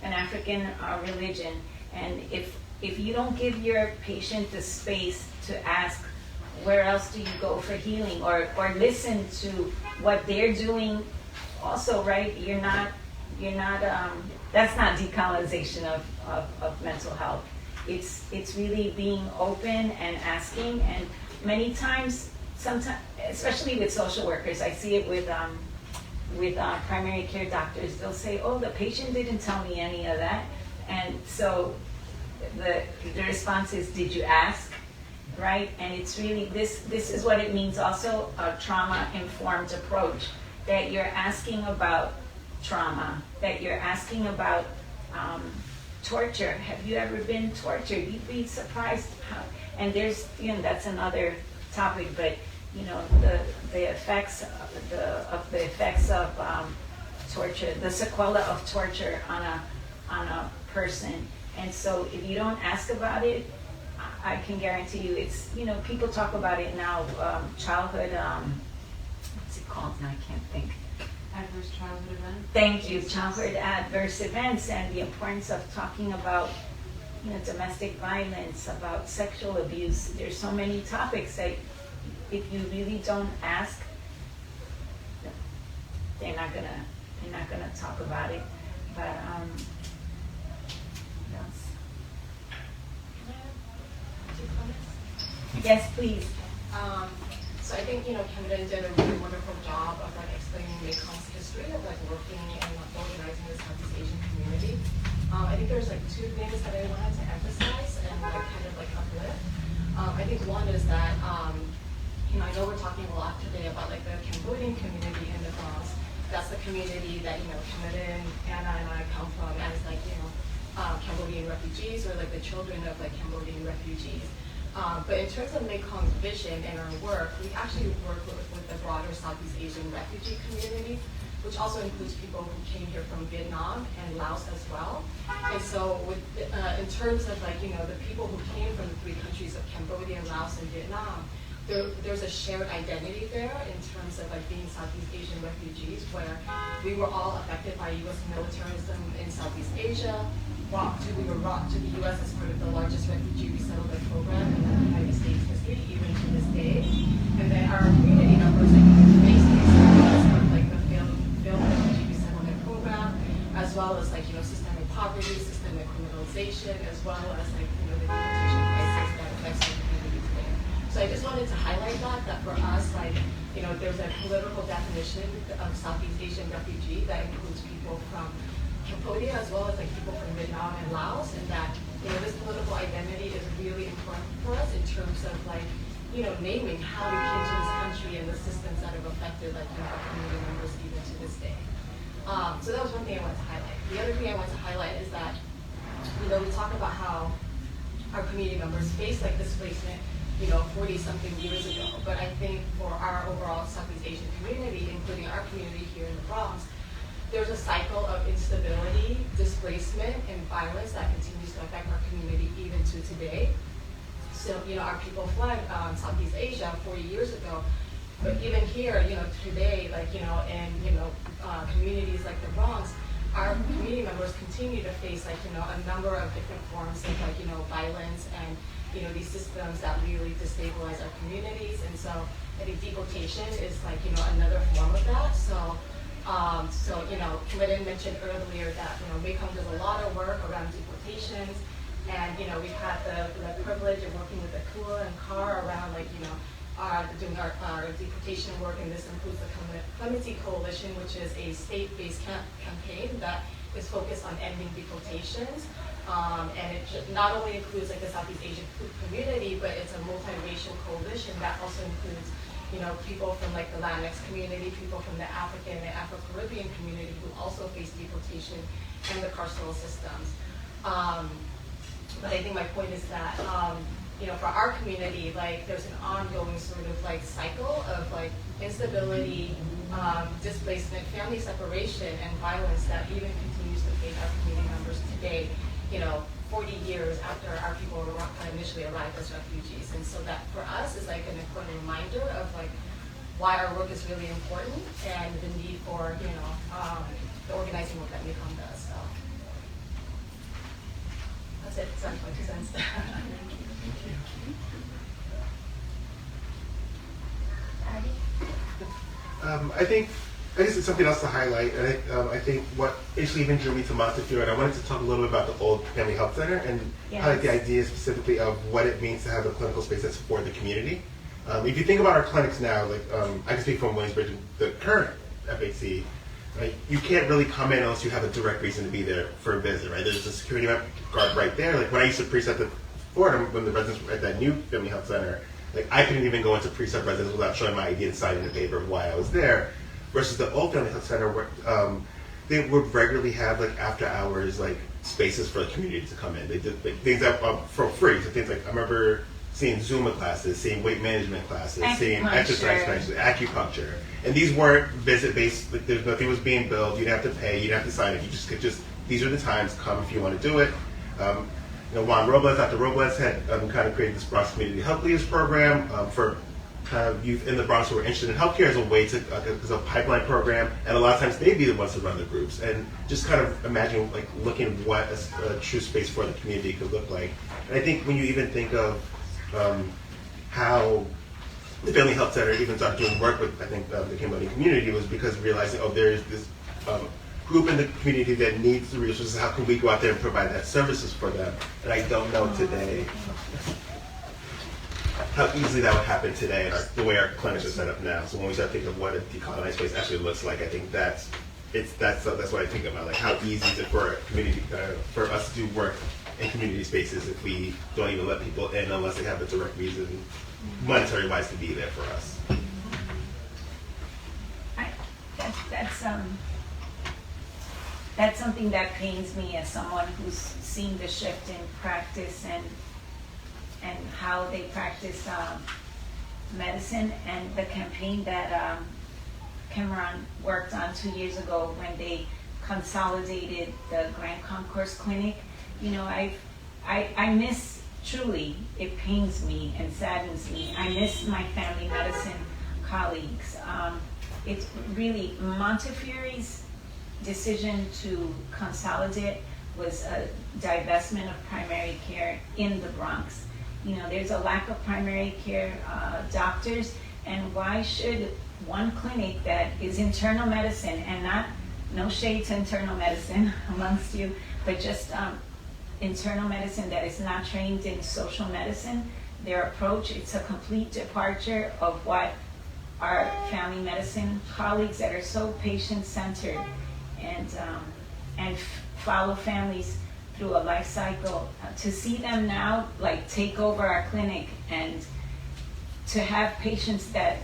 S1: African religion, and if you don't give your patient the space to ask where else do you go for healing, or listen to what they're doing also, right? You're not that's not decolonization of mental health. It's really being open and asking, and many times, sometimes, especially with social workers, I see it with primary care doctors. They'll say, "Oh, the patient didn't tell me any of that," and so the response is, "Did you ask?" Right? And it's really this is what it means also, a trauma-informed approach, that you're asking about trauma, that you're asking about torture. Have you ever been tortured? You'd be surprised how, and there's, that's another topic, but the effects of torture, the sequela of torture on a person. And so if you don't ask about it, I can guarantee you it's, people talk about it now, childhood, what's it called now? I can't think.
S6: Adverse childhood events.
S1: Thank you. Childhood adverse events, and the importance of talking about, domestic violence, about sexual abuse. There's so many topics that if you really don't ask, they're not gonna talk about it. But yes. Yes, please.
S13: So I think, Khemarin did a really wonderful job of explaining Mekong's history of working and organizing the Southeast Asian community. I think there's two things that I wanted to emphasize and uplift. I think one is that, I know we're talking a lot today about the Cambodian community in the Bronx. That's the community that, Khemarin, Anna, and I come from as Cambodian refugees, or the children of Cambodian refugees. But in terms of Mekong's vision and our work, we actually work with the broader Southeast Asian refugee community, which also includes people who came here from Vietnam and Laos as well. And so in terms of the people who came from the three countries of Cambodia, Laos, and Vietnam, there's a shared identity there in terms of being Southeast Asian refugees, where we were all affected by U.S. militarism in Southeast Asia. We were brought to the U.S. as part of the largest refugee resettlement program in the United States history, even to this day. And then our community members faced these as part of the failed refugee resettlement program, as well as systemic poverty, systemic criminalization, as well as the deportation crisis that affects our community today. So I just wanted to highlight that for us, there's a political definition of Southeast Asian refugee that includes people from Cambodia as well as people from Vietnam and Laos, and that this political identity is really important for us in terms of naming how we came to this country and the systems that have affected our community members even to this day. So that was one thing I wanted to highlight. The other thing I want to highlight is that we talk about how our community members face displacement 40-something years ago, but I think for our overall Southeast Asian community, including our community here in the Bronx, there's a cycle of instability, displacement, and violence that continues to affect our community even to today. So, our people fled Southeast Asia 40 years ago, but even here, today, in communities like the Bronx, our community members continue to face a number of different forms of violence and these systems that really destabilize our communities. And so I think deportation is another form of that. So Khemarin mentioned earlier that Mekong does a lot of work around deportations, and we've had the privilege of working with the Kua and Kar around doing our deportation work, and this includes the Clemency Coalition, which is a state-based campaign that is focused on ending deportations. And it not only includes like the Southeast Asian community, but it's a multiracial coalition that also includes, you know, people from like the Latinx community, people from the African and Afro-Caribbean community who also face deportation and the carceral systems. But I think my point is that, you know, for our community, like there's an ongoing sort of like cycle of like instability, displacement, family separation, and violence that even continues to face our community members today, you know, 40 years after our people initially arrived as refugees. And so that for us is like an important reminder of like why our work is really important and the need for, you know, the organizing work that NECOM does. So that's it. Sorry, my 2 cents.
S3: I guess it's something else to highlight, and I think what actually even drew me to Montefiore, and I wanted to talk a little bit about the old Family Health Center and highlight the idea specifically of what it means to have a clinical space that's for the community. If you think about our clinics now, like I can speak from Williamsburg, the current FHC, right, you can't really come in unless you have a direct reason to be there for a visit, right? There's a security guard right there. Like when I used to precept at Fordham, when the residents were at that new Family Health Center, like I couldn't even go into precept residence without showing my ID and signing the paper of why I was there. Versus the old Family Health Center, where they would regularly have like after hours like spaces for the community to come in. They did like, things that for free. So things like I remember seeing Zumba classes, seeing weight management classes, seeing exercise classes, acupuncture, and these weren't visit based. Like, there's nothing was being billed. You'd have to pay. You'd have to sign it. You just could these are the times. Come if you want to do it. You know, Juan Robles, Dr. Robles had kind of created this Bronx Community Health Leaders Program for youth in the Bronx who are interested in healthcare as a way to, as a pipeline program, and a lot of times they'd be the ones to run the groups, and just kind of imagine like looking at what a true space for the community could look like. And I think when you even think of how the Family Health Center even started doing work with, I think, the Cambodian community was because realizing, oh, there's this group in the community that needs the resources, how can we go out there and provide that services for them? And I don't know today how easily that would happen today, and the way our clinics are set up now. So when we start thinking of what a decolonized space actually looks like, I think that's what I think about, like how easy is it for a community, for us to do work in community spaces if we don't even let people in unless they have a direct reason, monetary-wise, to be there for us.
S1: That's something that pains me as someone who's seen the shift in practice and how they practice medicine, and the campaign that Khemarin worked on 2 years ago when they consolidated the Grand Concourse Clinic. You know, I miss, truly, it pains me and saddens me. I miss my family medicine colleagues. It's really Montefiore's decision to consolidate was a divestment of primary care in the Bronx. You know, there's a lack of primary care doctors, and why should one clinic that is internal medicine, and no shade to internal medicine amongst you, but just internal medicine that is not trained in social medicine, their approach, it's a complete departure of what our family medicine colleagues that are so patient-centered and follow families through a life cycle, to see them now like take over our clinic and to have patients that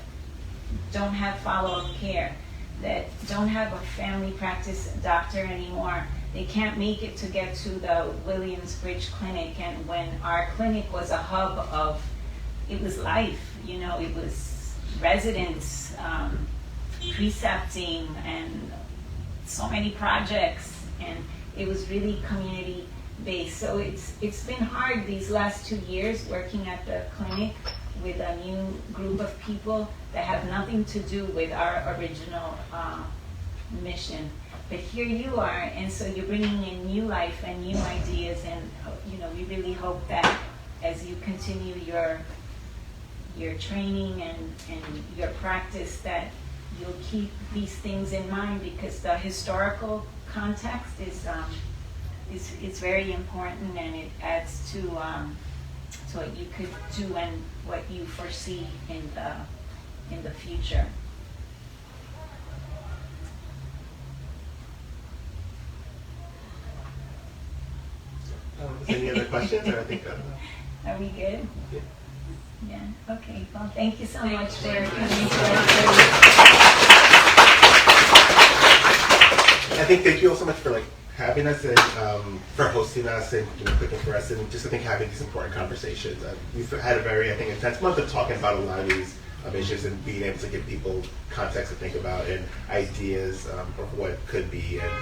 S1: don't have follow-up care, that don't have a family practice doctor anymore. They can't make it to get to the Williamsbridge Clinic, and when our clinic was a hub of, it was life, you know, it was residents, precepting, and so many projects, and it was really community based. So it's been hard these last 2 years working at the clinic with a new group of people that have nothing to do with our original mission. But here you are, and so you're bringing in new life and new ideas, and you know, we really hope that as you continue your training and your practice, that you'll keep these things in mind, because the historical context is very important, and it adds to what you could do and what you foresee in the future.
S3: Any other questions? Or I think.
S1: Are we good?
S3: Yeah.
S1: Yeah. Okay. Well, thank you so much for coming to
S3: I think thank you all so much for having us and for hosting us and clicking for us and just I think having these important conversations. We've had a very intense month of talking about a lot of these issues and being able to give people context to think about and ideas of what could be and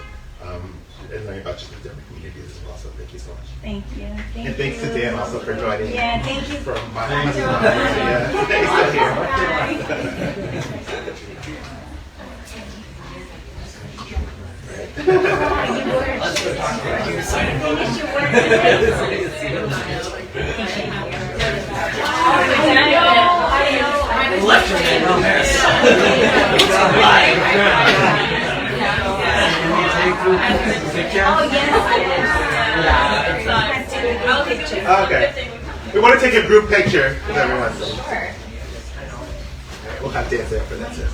S3: learning about just the different communities as well. So thank you so much.
S1: Thank you.
S3: And thanks to Dan also for joining.
S1: Yeah, thank you.
S3: From my thanks to here. Okay. We want to take a group picture with everyone. So. We'll have dance after that too.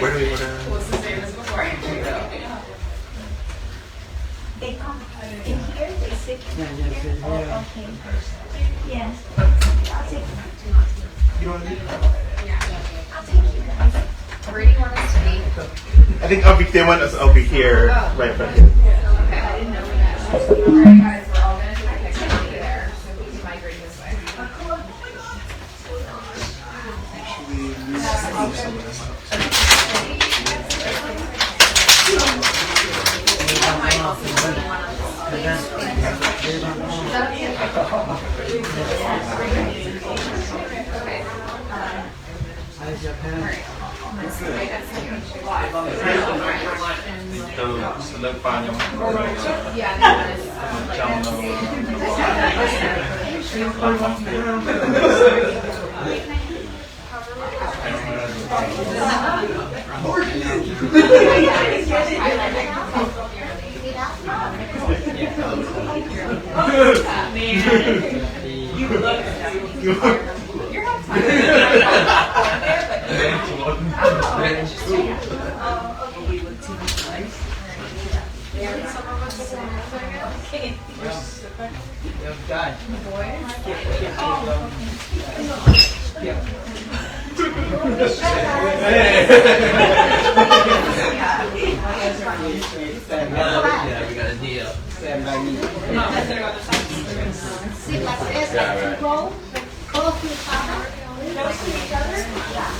S3: Where do we want to?
S4: What's the same as before?
S1: They come in here, they sit here. Oh, okay. Yes. I'll take
S3: You want to be?
S1: I'll take you guys.
S7: Where do you want us to be?
S3: I think they want us over here, right in front of you.
S4: Okay, I didn't know that. Alright guys, we're all gonna take a picture over there, so please migrate this way.
S14: Yeah, we got a deal. Stand by me.
S15: Sit like this, like two roll, both to each other, close to each other. Yeah.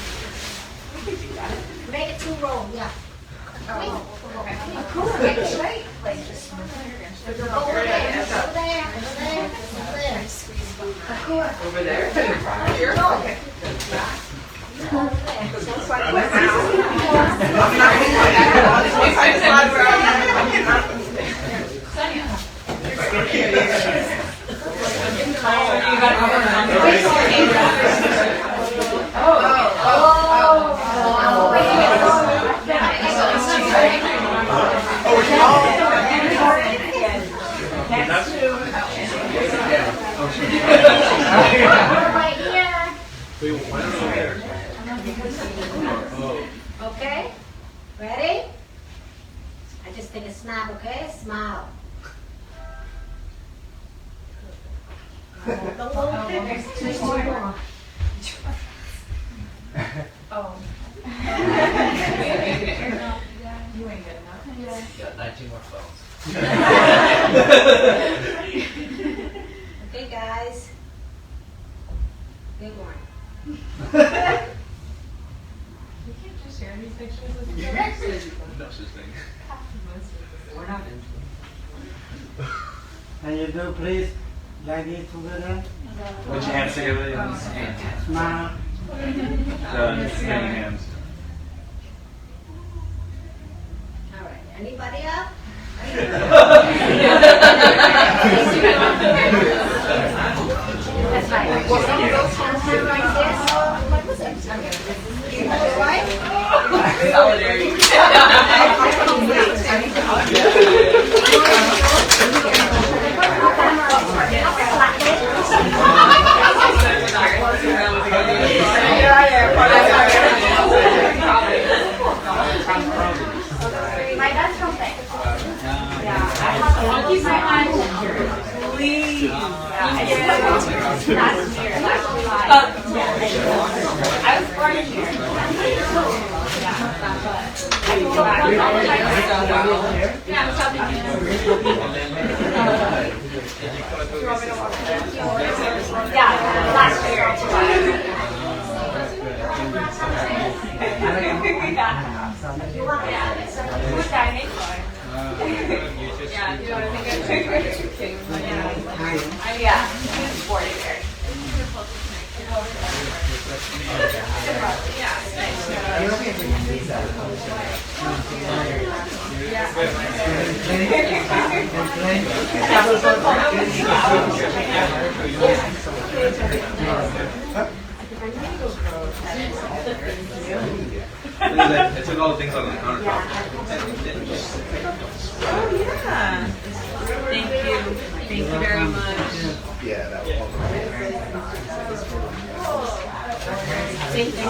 S15: We could do that. Make it two roll, yeah. Cool, make it straight. Over there, over there, over there, over there.
S4: Over there? Here? Okay.
S15: Over there.
S4: That's like what I'm not
S15: Okay? Ready? I just take a snap, okay? Smile. Don't go too more.
S4: Oh. You ain't good enough.
S14: Got 19 more phones.
S15: Okay, guys. Good one.
S4: You can't just share these pictures with each other.
S14: No such thing.
S4: We're not
S14: Can you do please like this together?
S11: Put your hands together.
S14: Yeah. Smile.
S11: Just bring your hands.
S15: All right. Anybody up? That's right.
S4: Well, some of those songs are like this.
S15: Right?
S4: Solidarity.
S15: My dad's from Texas. Yeah.
S1: Thank you so much.
S12: Please.
S15: Last year, last July. I was born in here. Yeah, last year, July. Who's dining for? Yeah, you know what I think? Yeah, he's 40 there.
S8: I took all the things on the countertop.
S12: Oh, yeah. Thank you. Thank you very much.
S3: Yeah, that was
S12: Thank you.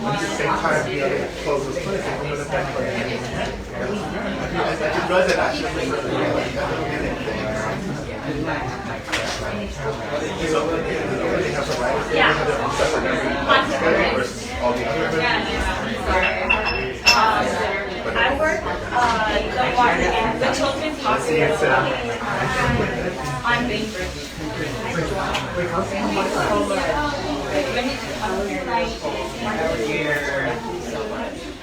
S3: At the same time, the other clothes was put in the back. I could read that actually. So, they have the right, they have their own separate memory versus all the other.
S15: I work the children's hospital on Bainbridge. When did you come here?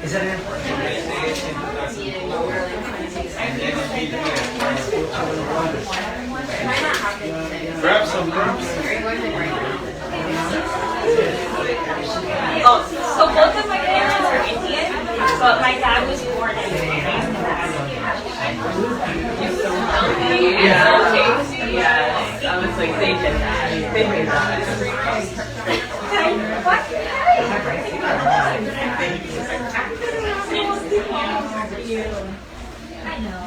S9: Is that an important
S8: Grab some props.
S15: Oh, so both of my parents are Indian, but my dad was born in
S12: Yeah, I was like, they did that. They made that.
S15: What? I know.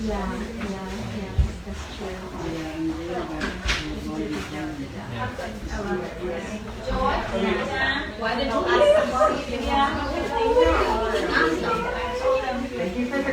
S15: Yeah, that's true. Why did you ask somebody?
S9: Thank you for the